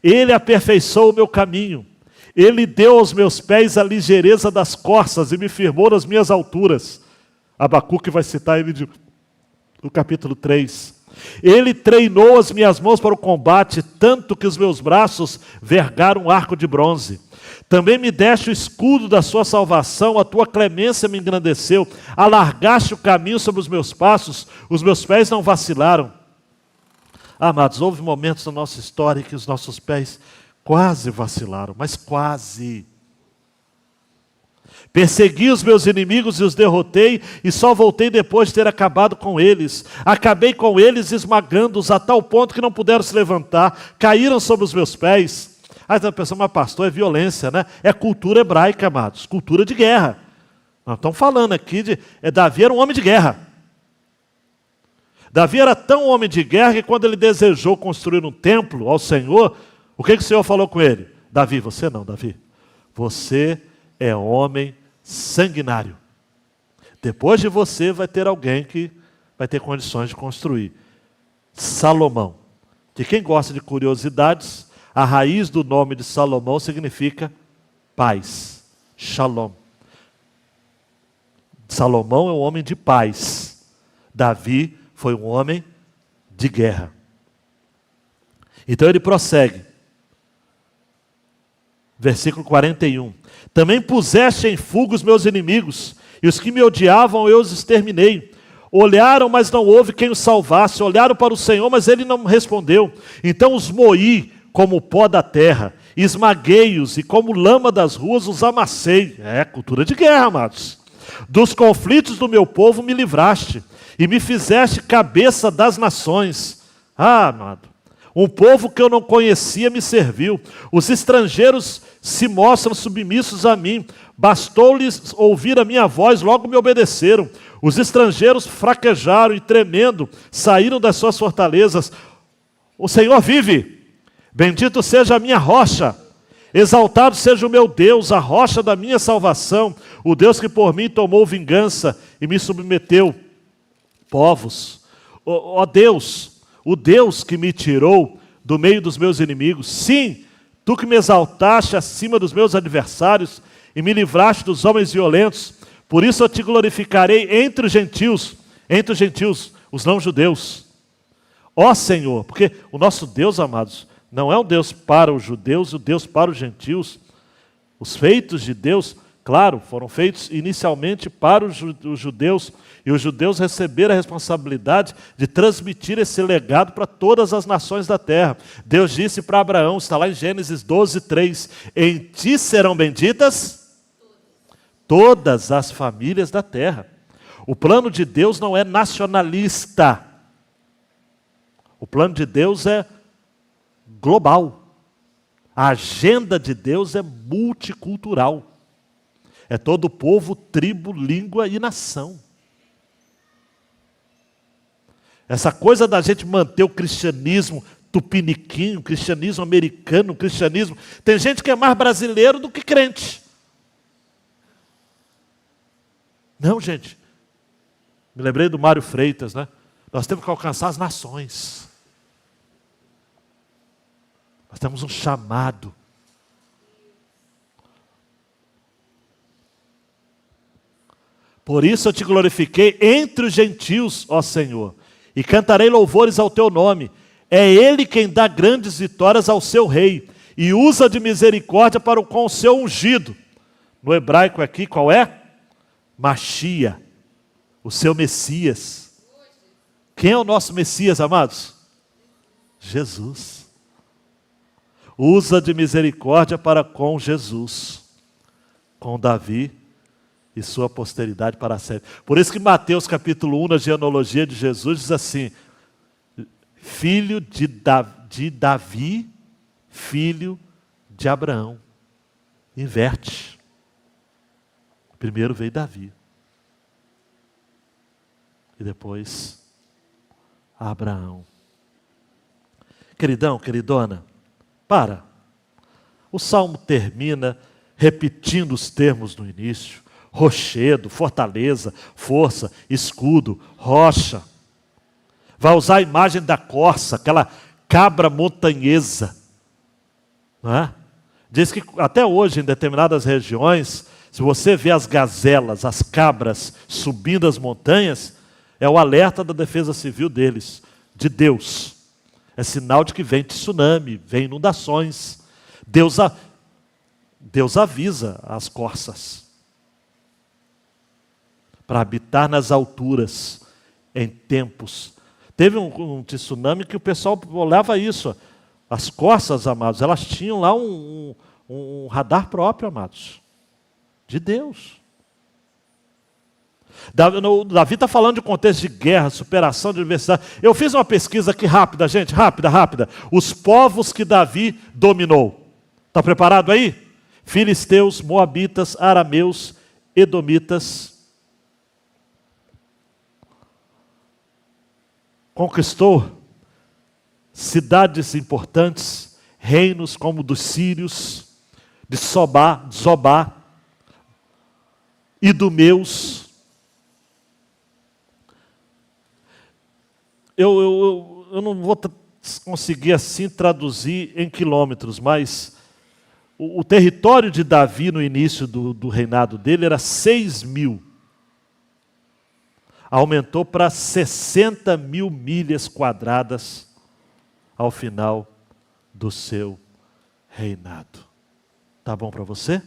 Ele aperfeiçoou o meu caminho. Ele deu aos meus pés a ligeireza das corças e me firmou nas minhas alturas. Abacuque vai citar ele no capítulo 3. Ele treinou as minhas mãos para o combate, tanto que os meus braços vergaram um arco de bronze. Também me deste o escudo da sua salvação, a tua clemência me engrandeceu. Alargaste o caminho sobre os meus passos, os meus pés não vacilaram. Amados, houve momentos na nossa história em que os nossos pés quase vacilaram, mas quase. Persegui os meus inimigos e os derrotei, e só voltei depois de ter acabado com eles. Acabei com eles esmagando-os a tal ponto que não puderam se levantar, caíram sobre os meus pés. Aí a pessoa, mas pastor, é violência, né? É cultura hebraica, amados, cultura de guerra. Nós estamos falando aqui Davi era um homem de guerra. Davi era tão homem de guerra que quando ele desejou construir um templo ao Senhor, o que o Senhor falou com ele? Davi, você não, Davi. Você é homem sanguinário. Depois de você vai ter alguém que vai ter condições de construir. Salomão. Que quem gosta de curiosidades, a raiz do nome de Salomão significa paz. Shalom. Salomão é um homem de paz. Davi foi um homem de guerra. Então ele prossegue. Versículo 41. Também puseste em fuga os meus inimigos, e os que me odiavam eu os exterminei. Olharam, mas não houve quem os salvasse. Olharam para o Senhor, mas ele não respondeu. Então os moí como o pó da terra, esmaguei-os, e como lama das ruas os amassei. É cultura de guerra, amados. Dos conflitos do meu povo me livraste, e me fizeste cabeça das nações. Ah, amado, um povo que eu não conhecia me serviu. Os estrangeiros se mostram submissos a mim. Bastou-lhes ouvir a minha voz, logo me obedeceram. Os estrangeiros fraquejaram e tremendo, saíram das suas fortalezas. O Senhor vive, bendito seja a minha rocha. Exaltado seja o meu Deus, a rocha da minha salvação, o Deus que por mim tomou vingança e me submeteu povos. Ó Deus, o Deus que me tirou do meio dos meus inimigos. Sim, tu que me exaltaste acima dos meus adversários e me livraste dos homens violentos. Por isso eu te glorificarei entre os gentios, os não-judeus. Ó Senhor, porque o nosso Deus, amados, não é um Deus para os judeus e um Deus para os gentios. Os feitos de Deus, claro, foram feitos inicialmente para os judeus, e os judeus receberam a responsabilidade de transmitir esse legado para todas as nações da terra. Deus disse para Abraão, está lá em Gênesis 12, 3, em ti serão benditas todas as famílias da terra. O plano de Deus não é nacionalista. O plano de Deus é global. A agenda de Deus é multicultural. É todo povo, tribo, língua e nação. Essa coisa da gente manter o cristianismo tupiniquim, o cristianismo americano, o cristianismo... Tem gente que é mais brasileiro do que crente. Não, gente. Me lembrei do Mário Freitas, né? Nós temos que alcançar as nações. Nós temos um chamado. Por isso eu te glorifiquei entre os gentios, ó Senhor, e cantarei louvores ao teu nome. É Ele quem dá grandes vitórias ao seu rei, e usa de misericórdia para com o seu ungido. No hebraico aqui, qual é? Machia, o seu Messias. Quem é o nosso Messias, amados? Jesus. Usa de misericórdia para com Jesus, com Davi e sua posteridade para sempre. Por isso que Mateus capítulo 1, na genealogia de Jesus, diz assim, filho de Davi, filho de Abraão. Inverte. Primeiro veio Davi. E depois Abraão. Queridão, queridona, para. O salmo termina repetindo os termos no início. Rochedo, fortaleza, força, escudo, rocha. Vai usar a imagem da corça, aquela cabra montanhesa. Não é? Diz que até hoje, em determinadas regiões, se você vê as gazelas, as cabras subindo as montanhas, é o alerta da defesa civil deles, de Deus. É sinal de que vem tsunami, vem inundações. Deus avisa as corças para habitar nas alturas em tempos. Teve um tsunami que o pessoal olhava isso. As corças, amados, elas tinham lá um radar próprio, amados, de Deus. Davi está falando de contexto de guerra, superação de adversidade. Eu fiz uma pesquisa aqui rápida, gente, rápida. Os povos que Davi dominou. Está preparado aí? Filisteus, moabitas, arameus, edomitas. Conquistou cidades importantes, reinos como dos sírios, de Zobá, idumeus. Eu não vou conseguir assim traduzir em quilômetros, mas o território de Davi no início do reinado dele era 6.000 aumentou para 60 mil milhas quadradas ao final do seu reinado. Tá bom para você?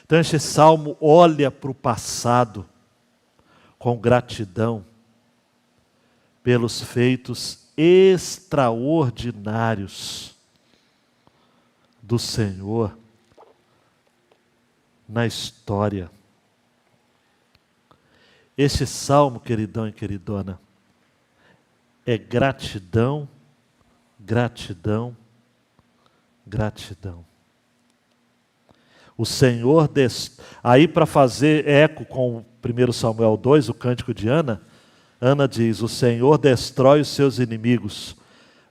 Então este salmo olha para o passado com gratidão pelos feitos extraordinários do Senhor na história. Este salmo, queridão e queridona, é gratidão, gratidão, gratidão. O Senhor, aí para fazer eco com o 1 Samuel 2, o cântico de Ana, Ana diz: o Senhor destrói os seus inimigos,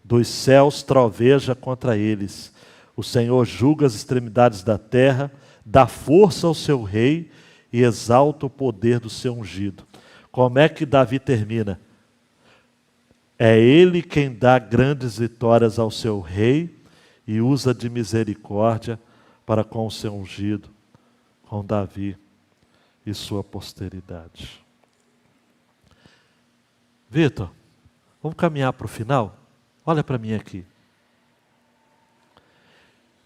dos céus troveja contra eles. O Senhor julga as extremidades da terra, dá força ao seu rei e exalta o poder do seu ungido. Como é que Davi termina? É ele quem dá grandes vitórias ao seu rei e usa de misericórdia para com o seu ungido, com Davi e sua posteridade. Vitor, vamos caminhar para o final? Olha para mim aqui.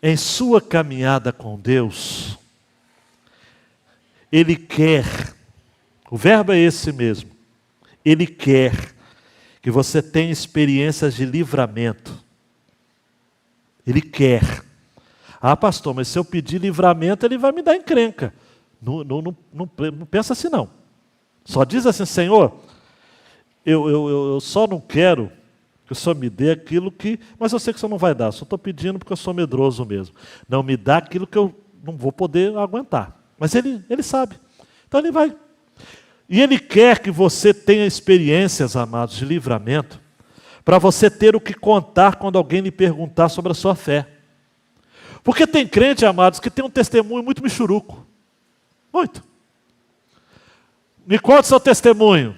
Em sua caminhada com Deus, Ele quer, o verbo é esse mesmo, Ele quer que você tenha experiências de livramento. Ele quer. Ah, pastor, mas se eu pedir livramento, Ele vai me dar encrenca. Não pensa assim não. Só diz assim: Senhor, eu só não quero que o Senhor me dê aquilo que... Mas eu sei que o Senhor não vai dar, só estou pedindo porque eu sou medroso mesmo. Não me dá aquilo que eu não vou poder aguentar. Mas Ele sabe. Então Ele vai. E Ele quer que você tenha experiências, amados, de livramento, para você ter o que contar quando alguém lhe perguntar sobre a sua fé. Porque tem crente, amados, que tem um testemunho muito michuruco. Muito. Me conta o seu testemunho.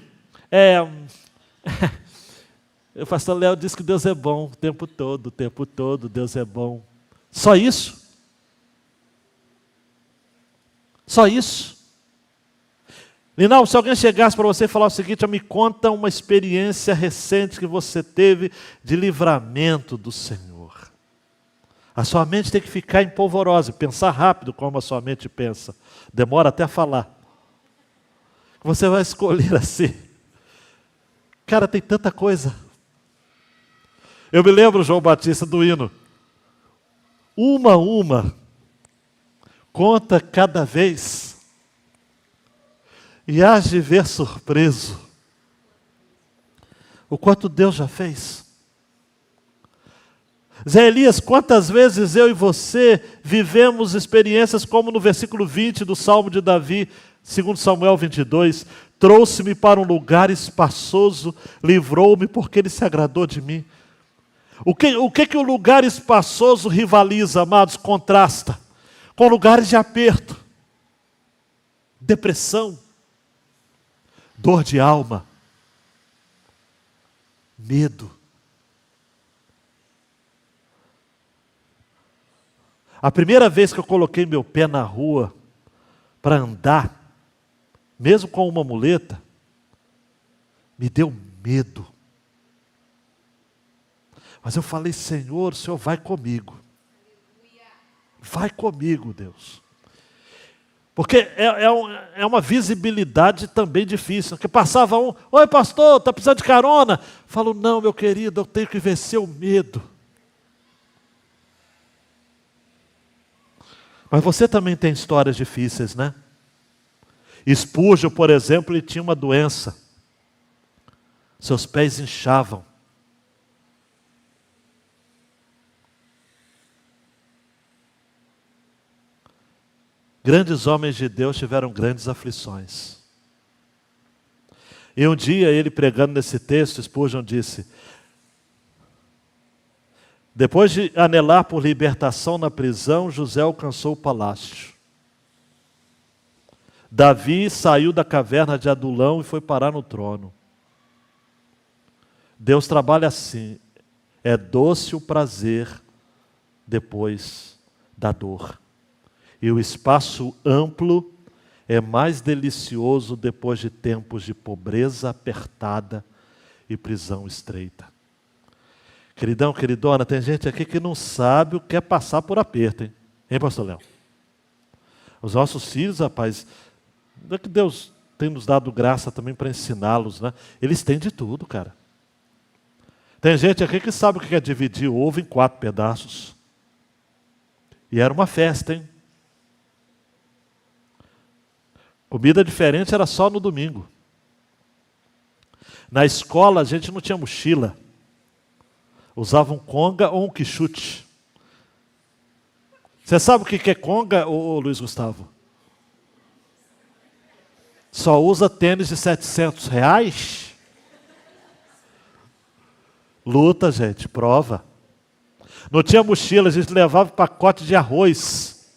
O pastor Léo diz que Deus é bom o tempo todo, Deus é bom. Só isso? Só isso? Linal, se alguém chegasse para você e falar o seguinte: me conta uma experiência recente que você teve de livramento do Senhor. A sua mente tem que ficar empolvorosa, pensar rápido como a sua mente pensa. Demora até a falar. Você vai escolher assim. Cara, tem tanta coisa. Eu me lembro, João Batista, do hino. Uma a uma, conta cada vez, e hás de ver surpreso o quanto Deus já fez. Zé Elias, quantas vezes eu e você vivemos experiências como no versículo 20 do Salmo de Davi, 2 Samuel 22, trouxe-me para um lugar espaçoso, livrou-me porque Ele se agradou de mim. O que o lugar espaçoso rivaliza, amados, contrasta com lugares de aperto, depressão, dor de alma, medo. A primeira vez que eu coloquei meu pé na rua para andar, mesmo com uma muleta, me deu medo. Mas eu falei: Senhor, o Senhor vai comigo. Vai comigo, Deus. Porque é uma visibilidade também difícil. Porque passava um: oi pastor, está precisando de carona? Falo: não, meu querido, eu tenho que vencer o medo. Mas você também tem histórias difíceis, né? Spurgeon, por exemplo, ele tinha uma doença. Seus pés inchavam. Grandes homens de Deus tiveram grandes aflições. E um dia, ele pregando nesse texto, Spurgeon disse: depois de anelar por libertação na prisão, José alcançou o palácio. Davi saiu da caverna de Adulão e foi parar no trono. Deus trabalha assim: é doce o prazer depois da dor. E o espaço amplo é mais delicioso depois de tempos de pobreza apertada e prisão estreita. Queridão, queridona, tem gente aqui que não sabe o que é passar por aperto, hein? Hein, pastor Léo? Os nossos filhos, rapaz, não é que Deus tem nos dado graça também para ensiná-los, né? Eles têm de tudo, cara. Tem gente aqui que sabe o que é dividir o ovo em 4 pedaços. E era uma festa, hein? Comida diferente era só no domingo. Na escola a gente não tinha mochila. Usava um conga ou um quichute. Você sabe o que é conga, ô Luiz Gustavo? Só usa tênis de R$700? Luta, gente, prova. Não tinha mochila, a gente levava pacote de arroz.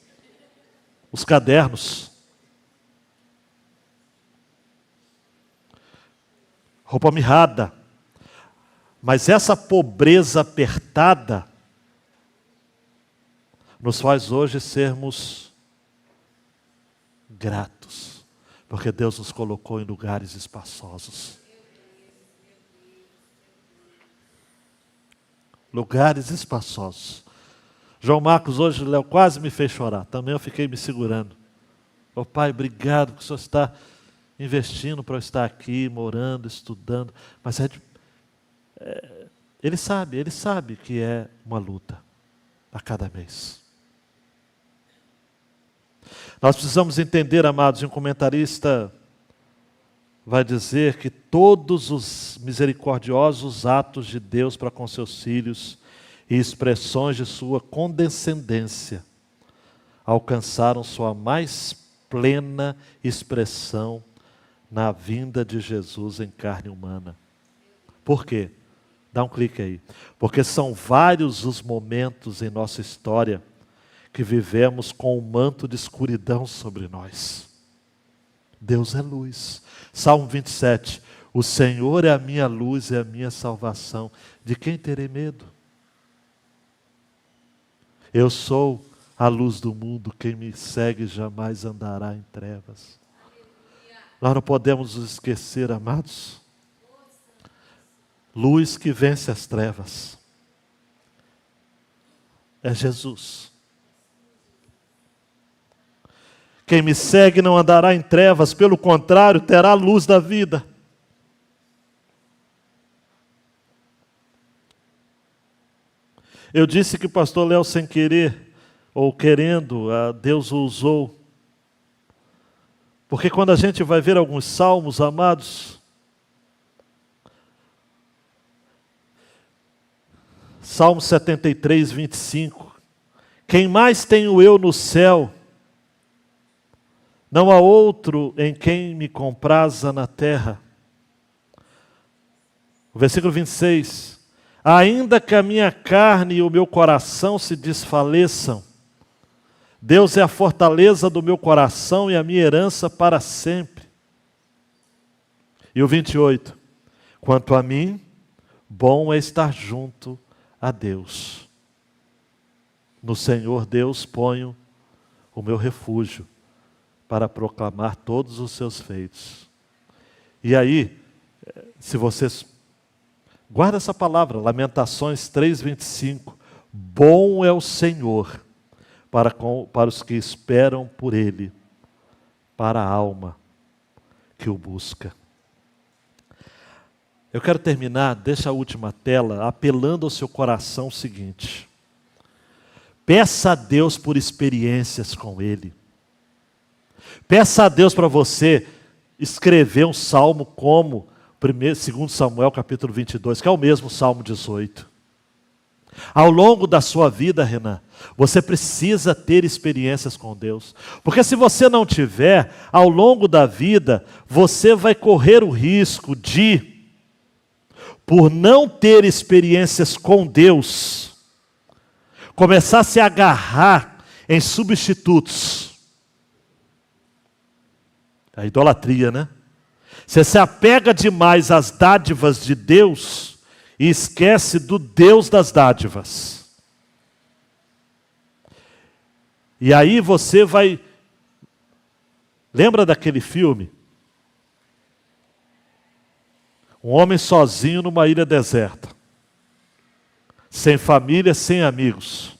Os cadernos. Roupa mirrada. Mas essa pobreza apertada nos faz hoje sermos gratos, porque Deus nos colocou em lugares espaçosos. Lugares espaçosos. João Marcos hoje, Léo, quase me fez chorar. Também eu fiquei me segurando. Ô Pai, obrigado que o Senhor está investindo para eu estar aqui, morando, estudando. Mas ele sabe que é uma luta a cada mês. Nós precisamos entender, amados, e um comentarista vai dizer que todos os misericordiosos atos de Deus para com seus filhos e expressões de sua condescendência alcançaram sua mais plena expressão na vinda de Jesus em carne humana. Por quê? Dá um clique aí. Porque são vários os momentos em nossa história que vivemos com um manto de escuridão sobre nós. Deus é luz. Salmo 27. O Senhor é a minha luz e a minha salvação. De quem terei medo? Eu sou a luz do mundo. Quem me segue jamais andará em trevas. Nós não podemos nos esquecer, amados. Luz que vence as trevas. É Jesus. Quem me segue não andará em trevas, pelo contrário, terá a luz da vida. Eu disse que o pastor Léo, sem querer, ou querendo, Deus o usou. Porque quando a gente vai ver alguns salmos, amados, Salmo 73, 25. Quem mais tenho eu no céu? Não há outro em quem me compraza na terra. O versículo 26. Ainda que a minha carne e o meu coração se desfaleçam, Deus é a fortaleza do meu coração e a minha herança para sempre. E o 28. Quanto a mim, bom é estar junto a Deus. No Senhor Deus ponho o meu refúgio para proclamar todos os seus feitos. E aí, se vocês... Guarda essa palavra, Lamentações 3:25. Bom é o Senhor para os que esperam por Ele, para a alma que o busca. Eu quero terminar, deixa a última tela, apelando ao seu coração o seguinte. Peça a Deus por experiências com Ele. Peça a Deus para você escrever um salmo como 2 Samuel capítulo 22, que é o mesmo Salmo 18. Ao longo da sua vida, Renan, você precisa ter experiências com Deus. Porque se você não tiver, ao longo da vida, você vai correr o risco de, por não ter experiências com Deus, começar a se agarrar em substitutos. A idolatria, né? Você se apega demais às dádivas de Deus e esquece do Deus das dádivas. E aí você vai Lembra daquele filme? Um homem sozinho numa ilha deserta, sem família, sem amigos,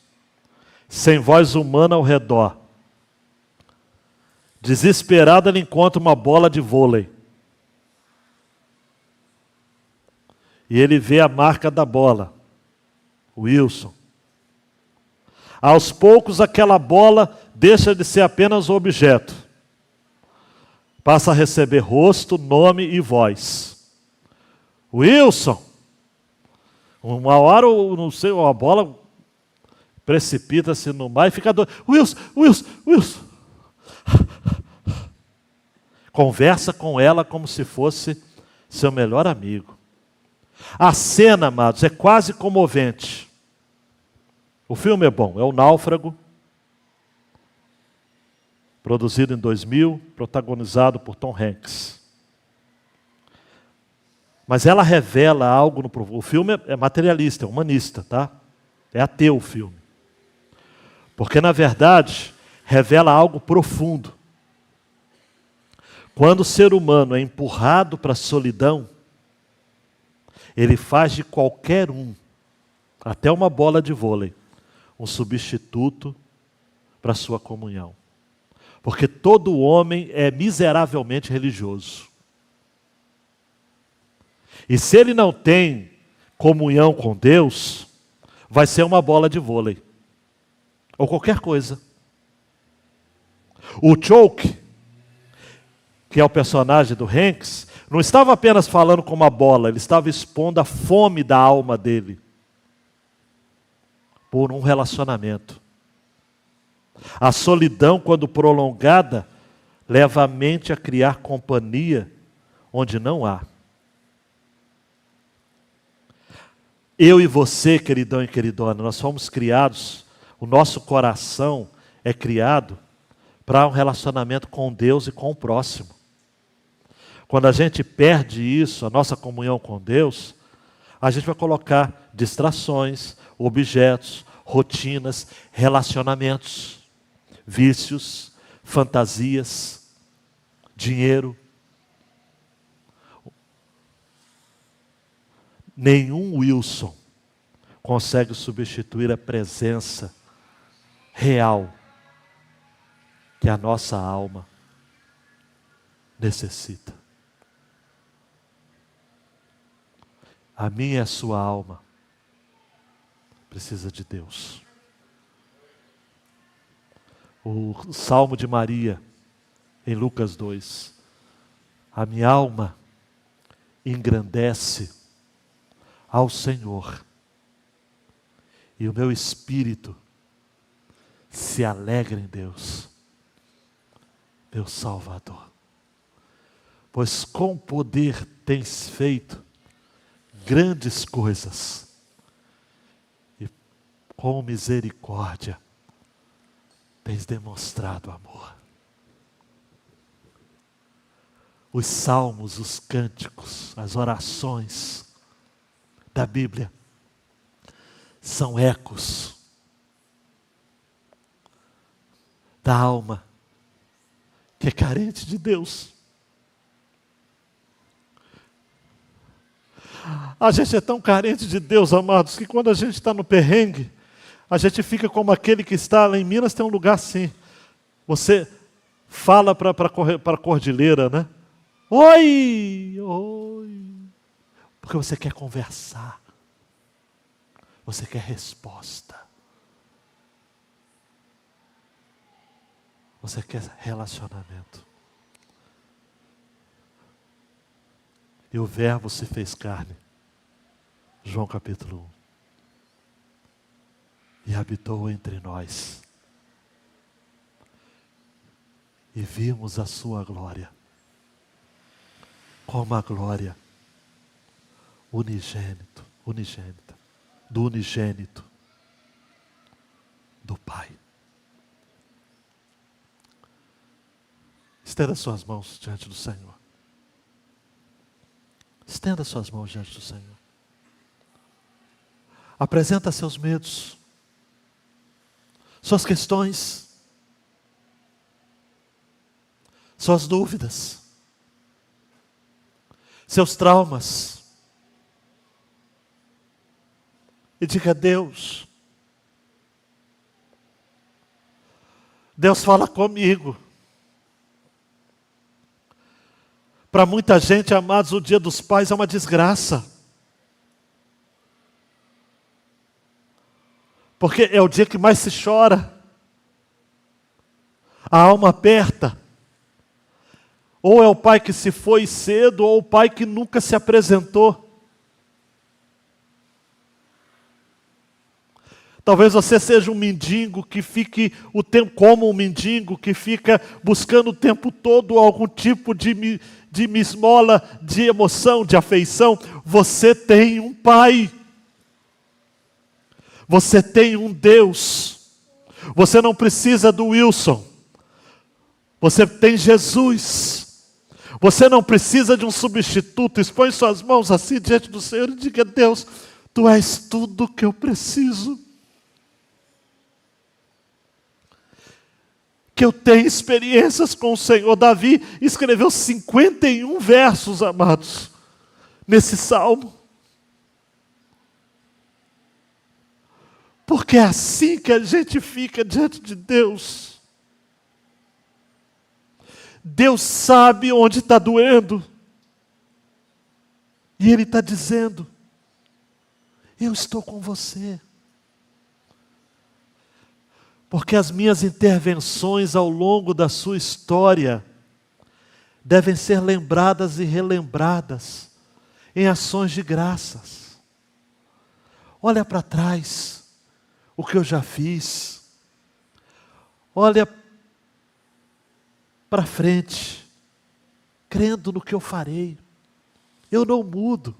sem voz humana ao redor. Desesperado, ele encontra uma bola de vôlei. E ele vê a marca da bola, Wilson. Aos poucos, aquela bola deixa de ser apenas um objeto. Passa a receber rosto, nome e voz. Wilson! Uma hora, não sei, a bola precipita-se no mar e fica doido. Wilson, Wilson, Wilson. Conversa com ela como se fosse seu melhor amigo. A cena, amados, é quase comovente. O filme é bom, é O Náufrago, produzido em 2000, protagonizado por Tom Hanks. Mas ela revela algo no... O filme é materialista, é humanista, tá? É ateu o filme. Porque, na verdade, revela algo profundo. Quando o ser humano é empurrado para a solidão, ele faz de qualquer um, até uma bola de vôlei, um substituto para a sua comunhão. Porque todo homem é miseravelmente religioso. E se ele não tem comunhão com Deus, vai ser uma bola de vôlei. Ou qualquer coisa. O Choke, que é o personagem do Hanks, não estava apenas falando com uma bola, ele estava expondo a fome da alma dele por um relacionamento. A solidão, quando prolongada, leva a mente a criar companhia onde não há. Eu e você, queridão e queridona, nós fomos criados, o nosso coração é criado para um relacionamento com Deus e com o próximo. Quando a gente perde isso, a nossa comunhão com Deus, a gente vai colocar distrações, objetos, rotinas, relacionamentos, vícios, fantasias, dinheiro. Nenhum Wilson consegue substituir a presença real que a nossa alma necessita. A minha e a sua alma precisa de Deus. O Salmo de Maria, em Lucas 2. A minha alma engrandece ao Senhor, e o meu espírito se alegra em Deus, meu Salvador. Pois com poder tens feito grandes coisas, e com misericórdia tens demonstrado amor. Os salmos, os cânticos, as orações da Bíblia são ecos da alma que é carente de Deus. A gente é tão carente de Deus, amados, que quando a gente está no perrengue, a gente fica como aquele que está lá em Minas, tem um lugar assim. Você fala para a cordilheira, né? Oi, oi. Porque você quer conversar. Você quer resposta. Você quer relacionamento. E o Verbo se fez carne. João capítulo 1. E habitou entre nós. E vimos a sua glória. Como a glória unigênita, do unigênito do Pai. Estenda suas mãos diante do Senhor. Estenda suas mãos diante do Senhor. Apresenta seus medos, suas questões, suas dúvidas, seus traumas. E diga: Deus, Deus fala comigo. Para muita gente, amados, o Dia dos Pais é uma desgraça. Porque é o dia que mais se chora. A alma aperta. Ou é o pai que se foi cedo, ou o pai que nunca se apresentou. Talvez você seja um mendigo que fique o tempo como um mendigo, que fica buscando o tempo todo algum tipo de esmola, de emoção, de afeição. Você tem um pai. Você tem um Deus. Você não precisa do Wilson. Você tem Jesus. Você não precisa de um substituto. Expõe suas mãos assim diante do Senhor e diga: Deus, Tu és tudo que eu preciso. Que eu tenho experiências com o Senhor. Davi escreveu 51 versos, amados, nesse salmo. Porque é assim que a gente fica diante de Deus. Deus sabe onde está doendo. E Ele está dizendo: eu estou com você. Porque as minhas intervenções ao longo da sua história devem ser lembradas e relembradas em ações de graças. Olha para trás o que eu já fiz. Olha para frente, crendo no que eu farei. Eu não mudo.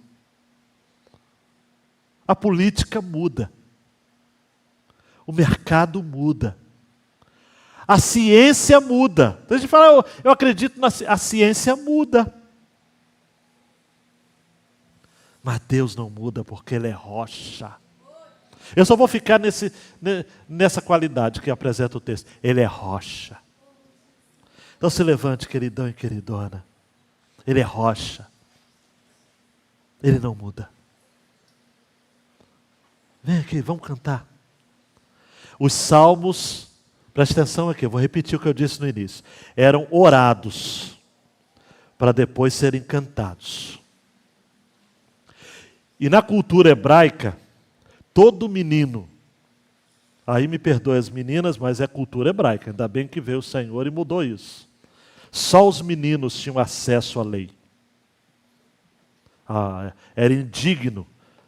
A política muda. O mercado muda. A ciência muda. Então a gente fala: eu acredito na ciência. A ciência muda. Mas Deus não muda, porque Ele é rocha. Eu só vou ficar nessa qualidade que apresenta o texto. Ele é rocha. Então se levante, queridão e queridona. Ele é rocha. Ele não muda. Vem aqui, vamos cantar. Os salmos, preste atenção aqui, eu vou repetir o que eu disse no início. Eram orados, para depois serem cantados. E na cultura hebraica, todo menino, aí me perdoe as meninas, mas é cultura hebraica, ainda bem que veio o Senhor e mudou isso. Só os meninos tinham acesso à lei. Era indigno,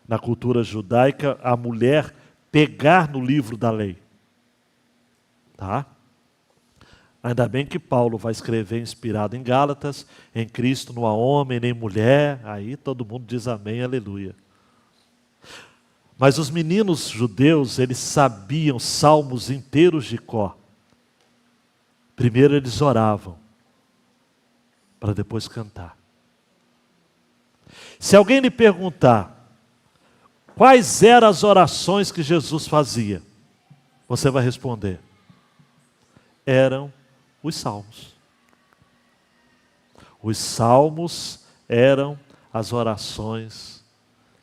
na cultura judaica, a mulher pegar no livro da lei. Tá? Ainda bem que Paulo vai escrever inspirado em Gálatas: em Cristo não há homem nem mulher. Aí todo mundo diz amém, aleluia. Mas os meninos judeus, eles sabiam salmos inteiros de cor. Primeiro eles oravam, para depois cantar. Se alguém lhe perguntar quais eram as orações que Jesus fazia, você vai responder: eram os salmos. Os salmos eram as orações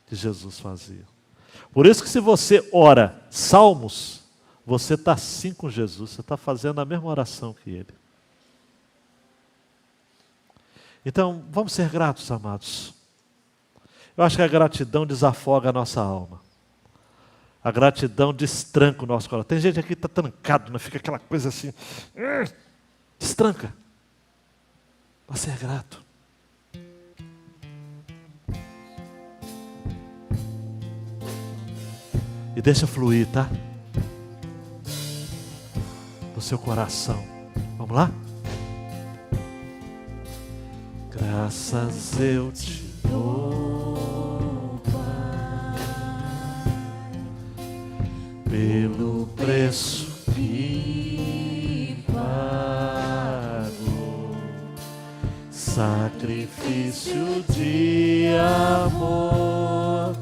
que Jesus fazia. Por isso que se você ora salmos, você está assim com Jesus, você está fazendo a mesma oração que Ele. Então, vamos ser gratos, amados. Eu acho que a gratidão desafoga a nossa alma. A gratidão destranca o nosso coração. Tem gente aqui que está trancado, não fica aquela coisa assim. Destranca. Para ser grato. E deixa fluir, tá? Do seu coração. Vamos lá? Graças eu te dou, Pai, pelo preço que pagou, sacrifício de amor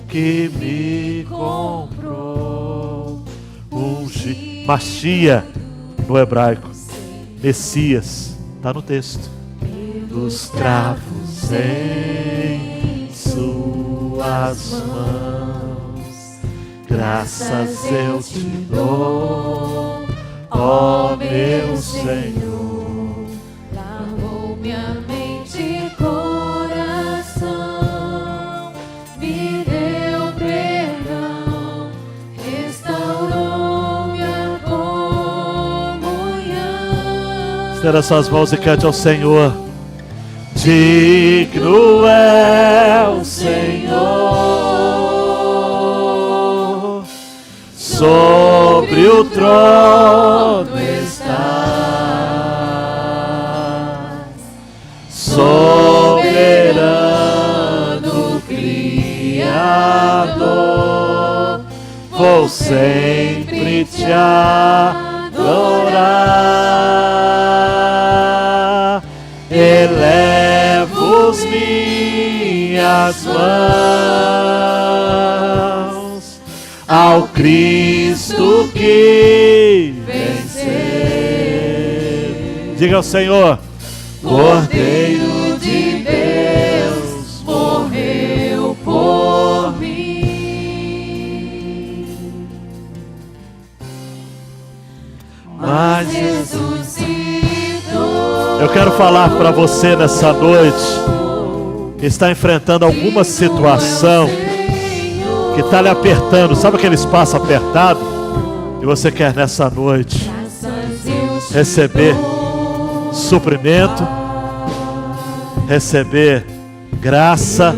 que me comprou. Machia no hebraico, Messias. Está no texto. Dos cravos em suas mãos, graças eu te dou, ó meu Senhor. Lavou minha mente e coração, me deu perdão, restaurou minha comunhão. Estenda suas mãos e cante ao Senhor. Digno é o Senhor, sobre o trono está, soberano Criador, vou sempre te adorar. Elevo as minhas mãos ao Cristo que venceu. Diga ao Senhor: Cordeiro de Deus morreu por mim, mas ressuscitou. Eu quero falar para você nessa noite que está enfrentando alguma situação que está lhe apertando. Sabe aquele espaço apertado? E você quer nessa noite receber suprimento, receber graça,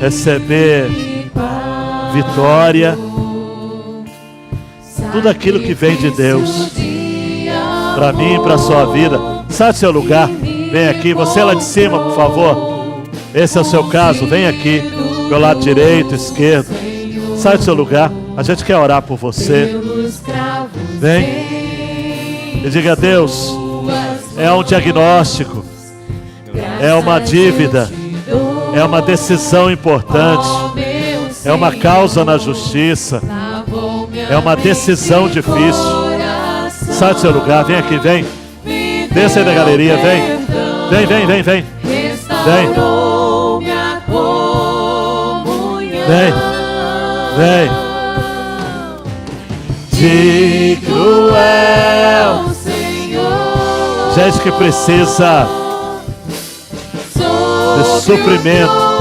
receber vitória, tudo aquilo que vem de Deus para mim e para a sua vida. Sai do seu lugar, vem aqui. Você lá de cima, por favor. Esse é o seu caso, vem aqui, meu lado direito, esquerdo. Sai do seu lugar, a gente quer orar por você. Vem e diga: Deus, é um diagnóstico, é uma dívida, é uma decisão importante, é uma causa na justiça, é uma decisão difícil. Sai do seu lugar, vem aqui, vem. Desça aí da galeria, vem. Vem, vem, vem, vem. Vem. Vem. Vem. Digno é o Senhor. Gente que precisa de suprimento.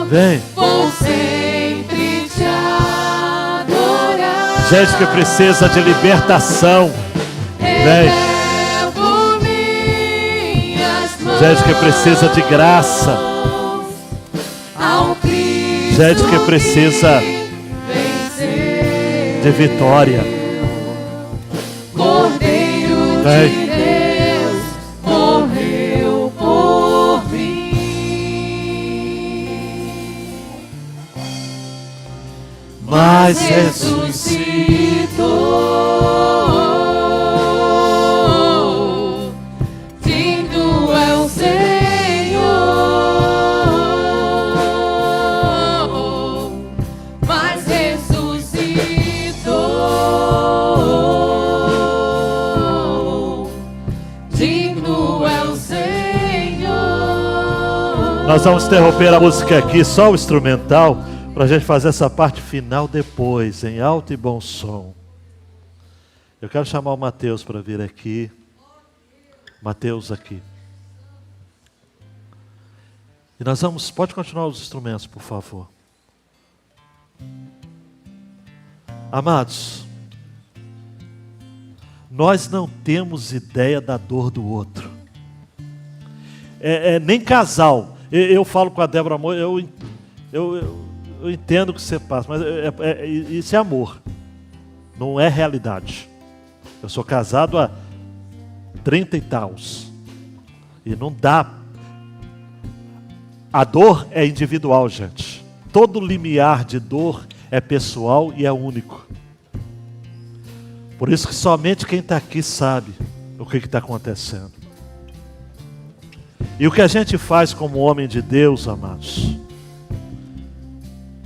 Vem. Vou sempre te adorar. Gente que precisa de libertação. Vem. Gente que precisa de graça. Gente que precisa de vitória. Vem. Mas ressuscitou, digno é o Senhor, mas ressuscitou, digno é o Senhor. Nós vamos interromper a música aqui, só o instrumental, para a gente fazer essa parte final depois, em alto e bom som. Eu quero chamar o Mateus para vir aqui. Mateus aqui. E nós vamos, pode continuar os instrumentos, por favor. Amados, nós não temos ideia da dor do outro. Nem casal. Eu falo com a Débora, amor, eu entendo o que você passa, mas isso é amor, não é realidade. Eu sou casado há 30 e tals, e não dá. A dor é individual, gente. Todo limiar de dor é pessoal e é único. Por isso que somente quem está aqui sabe o que está acontecendo. E o que a gente faz como homem de Deus, amados,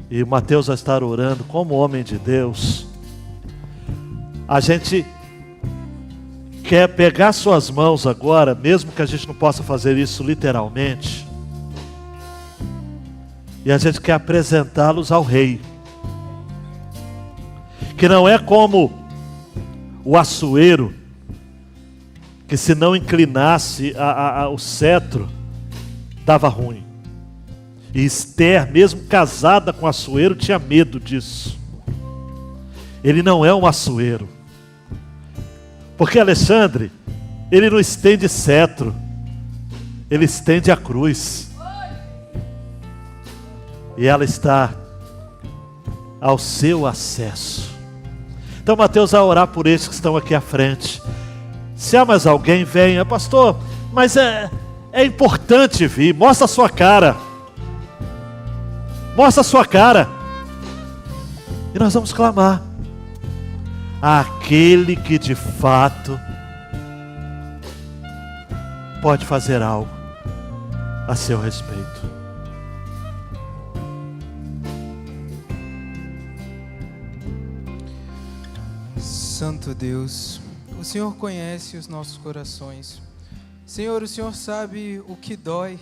e o Mateus vai estar orando como homem de Deus, a gente quer pegar suas mãos agora, mesmo que a gente não possa fazer isso literalmente, e a gente quer apresentá-los ao Rei, que não é como o Assuero, que se não inclinasse o cetro, dava ruim. E Esther, mesmo casada com Assuero, tinha medo disso. Ele não é um Assuero. Porque Alexandre, ele não estende cetro, ele estende a cruz. E ela está ao seu acesso. Então Mateus vai orar por esses que estão aqui à frente. Se há mais alguém, venha. Pastor, mas é importante vir. Mostra a sua cara. Mostra a sua cara. E nós vamos clamar àquele que de fato pode fazer algo a seu respeito. Santo Deus, o Senhor conhece os nossos corações. Senhor, o Senhor sabe o que dói,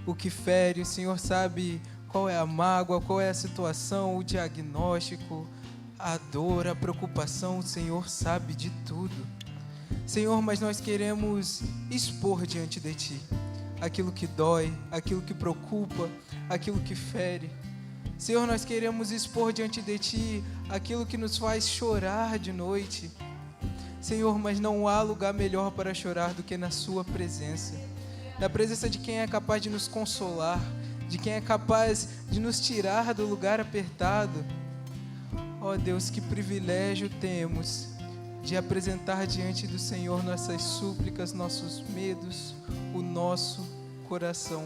o que fere. O Senhor sabe qual é a mágoa, qual é a situação, o diagnóstico, a dor, a preocupação. O Senhor sabe de tudo. Senhor, mas nós queremos expor diante de Ti aquilo que dói, aquilo que preocupa, aquilo que fere. Senhor, nós queremos expor diante de Ti aquilo que nos faz chorar de noite. Senhor, mas não há lugar melhor para chorar do que na Sua presença. Na presença de quem é capaz de nos consolar, de quem é capaz de nos tirar do lugar apertado. Ó Deus, que privilégio temos de apresentar diante do Senhor nossas súplicas, nossos medos, o nosso coração.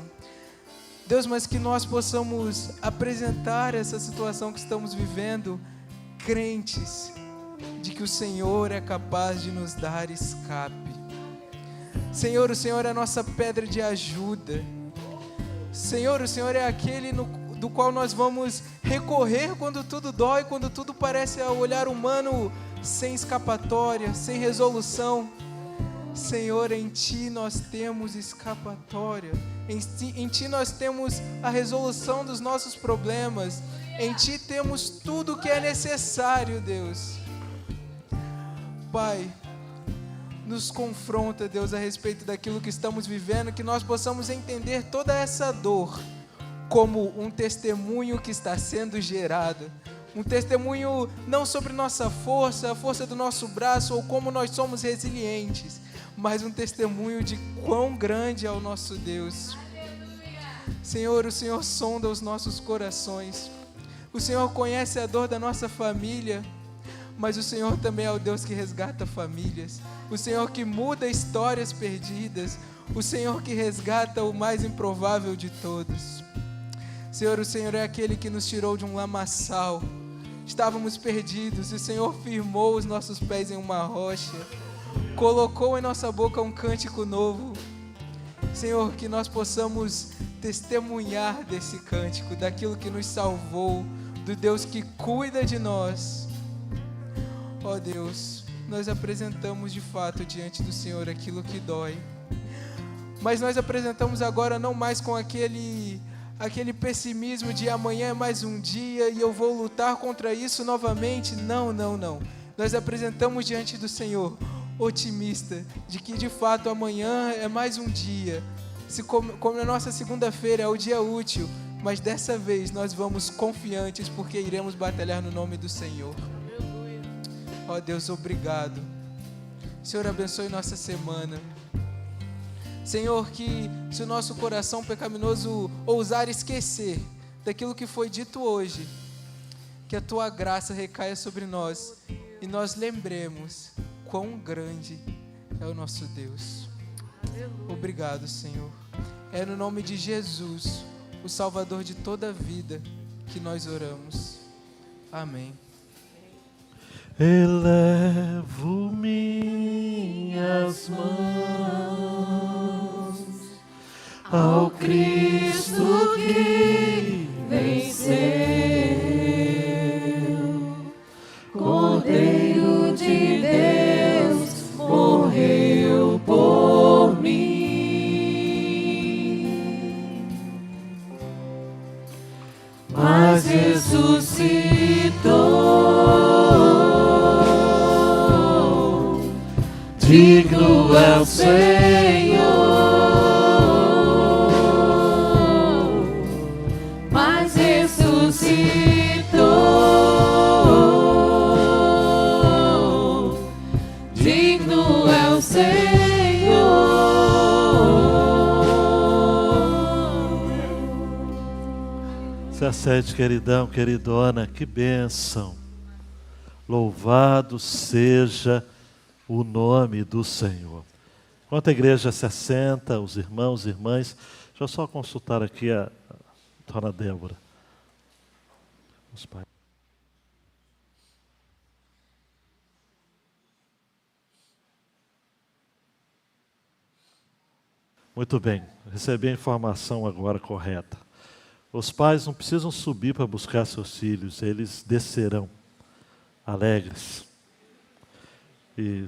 Deus, mas que nós possamos apresentar essa situação que estamos vivendo, crentes de que o Senhor é capaz de nos dar escape. Senhor, o Senhor é a nossa pedra de ajuda. Senhor, o Senhor é aquele do qual nós vamos recorrer quando tudo dói, quando tudo parece ao olhar humano sem escapatória, sem resolução. Senhor, em Ti nós temos escapatória. Em Ti nós temos a resolução dos nossos problemas. Em Ti temos tudo o que é necessário, Deus. Pai, nos confronta, Deus, a respeito daquilo que estamos vivendo, que nós possamos entender toda essa dor como um testemunho que está sendo gerado. Um testemunho não sobre nossa força, a força do nosso braço ou como nós somos resilientes, mas um testemunho de quão grande é o nosso Deus. Senhor, o Senhor sonda os nossos corações. O Senhor conhece a dor da nossa família, mas o Senhor também é o Deus que resgata famílias. O Senhor que muda histórias perdidas. O Senhor que resgata o mais improvável de todos. Senhor, o Senhor é aquele que nos tirou de um lamaçal. Estávamos perdidos e o Senhor firmou os nossos pés em uma rocha. Colocou em nossa boca um cântico novo. Senhor, que nós possamos testemunhar desse cântico, daquilo que nos salvou, do Deus que cuida de nós. Ó Deus, nós apresentamos de fato diante do Senhor aquilo que dói. Mas nós apresentamos agora não mais com aquele pessimismo de amanhã é mais um dia e eu vou lutar contra isso novamente. Não. Nós apresentamos diante do Senhor otimista de que de fato amanhã é mais um dia. Como na nossa segunda-feira é o dia útil, mas dessa vez nós vamos confiantes porque iremos batalhar no nome do Senhor. Ó Deus, obrigado. Senhor, abençoe nossa semana. Senhor, que se o nosso coração pecaminoso ousar esquecer daquilo que foi dito hoje, que a Tua graça recaia sobre nós e nós lembremos quão grande é o nosso Deus. Obrigado, Senhor. É no nome de Jesus, o Salvador de toda a vida, que nós oramos. Amém. Elevo minhas mãos ao Cristo que venceu, Cordeiro de Deus, morreu por mim, mas ressuscitou, digno é o Senhor, mas ressuscitou, digno é o Senhor. Se acerte, queridão, queridona, que bênção. Louvado seja o nome do Senhor. Enquanto a igreja se assenta, os irmãos e irmãs, deixa eu só consultar aqui a dona Débora. Os pais. Muito bem, recebi a informação agora correta. Os pais não precisam subir para buscar seus filhos, eles descerão, alegres. E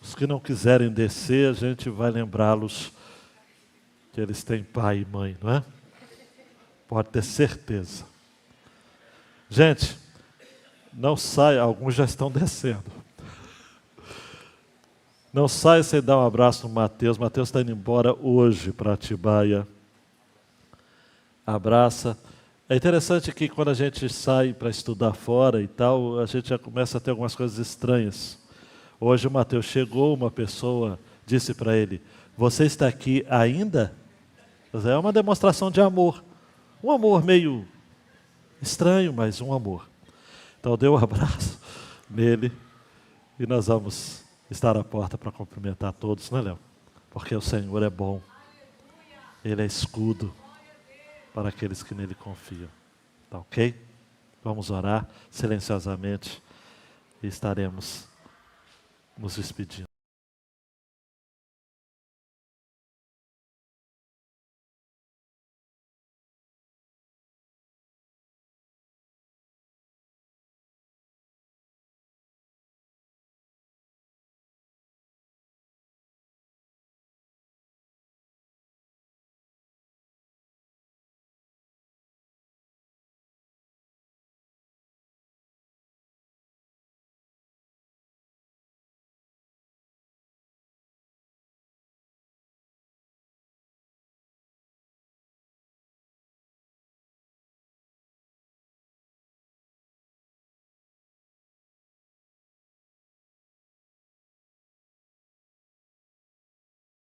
os que não quiserem descer, a gente vai lembrá-los que eles têm pai e mãe, não é? Pode ter certeza. Gente, não saia, alguns já estão descendo. Não saia sem dar um abraço no Mateus. Mateus está indo embora hoje para Atibaia. Abraça. É interessante que quando a gente sai para estudar fora e tal, a gente já começa a ter algumas coisas estranhas. Hoje o Mateus chegou, uma pessoa disse para ele: "Você está aqui ainda?" É uma demonstração de amor. Um amor meio estranho, mas um amor. Então deu um abraço nele e nós vamos estar à porta para cumprimentar todos, né, Léo? Porque o Senhor é bom. Ele é escudo para aqueles que nele confiam. Tá ok? Vamos orar silenciosamente e estaremos nos despedindo.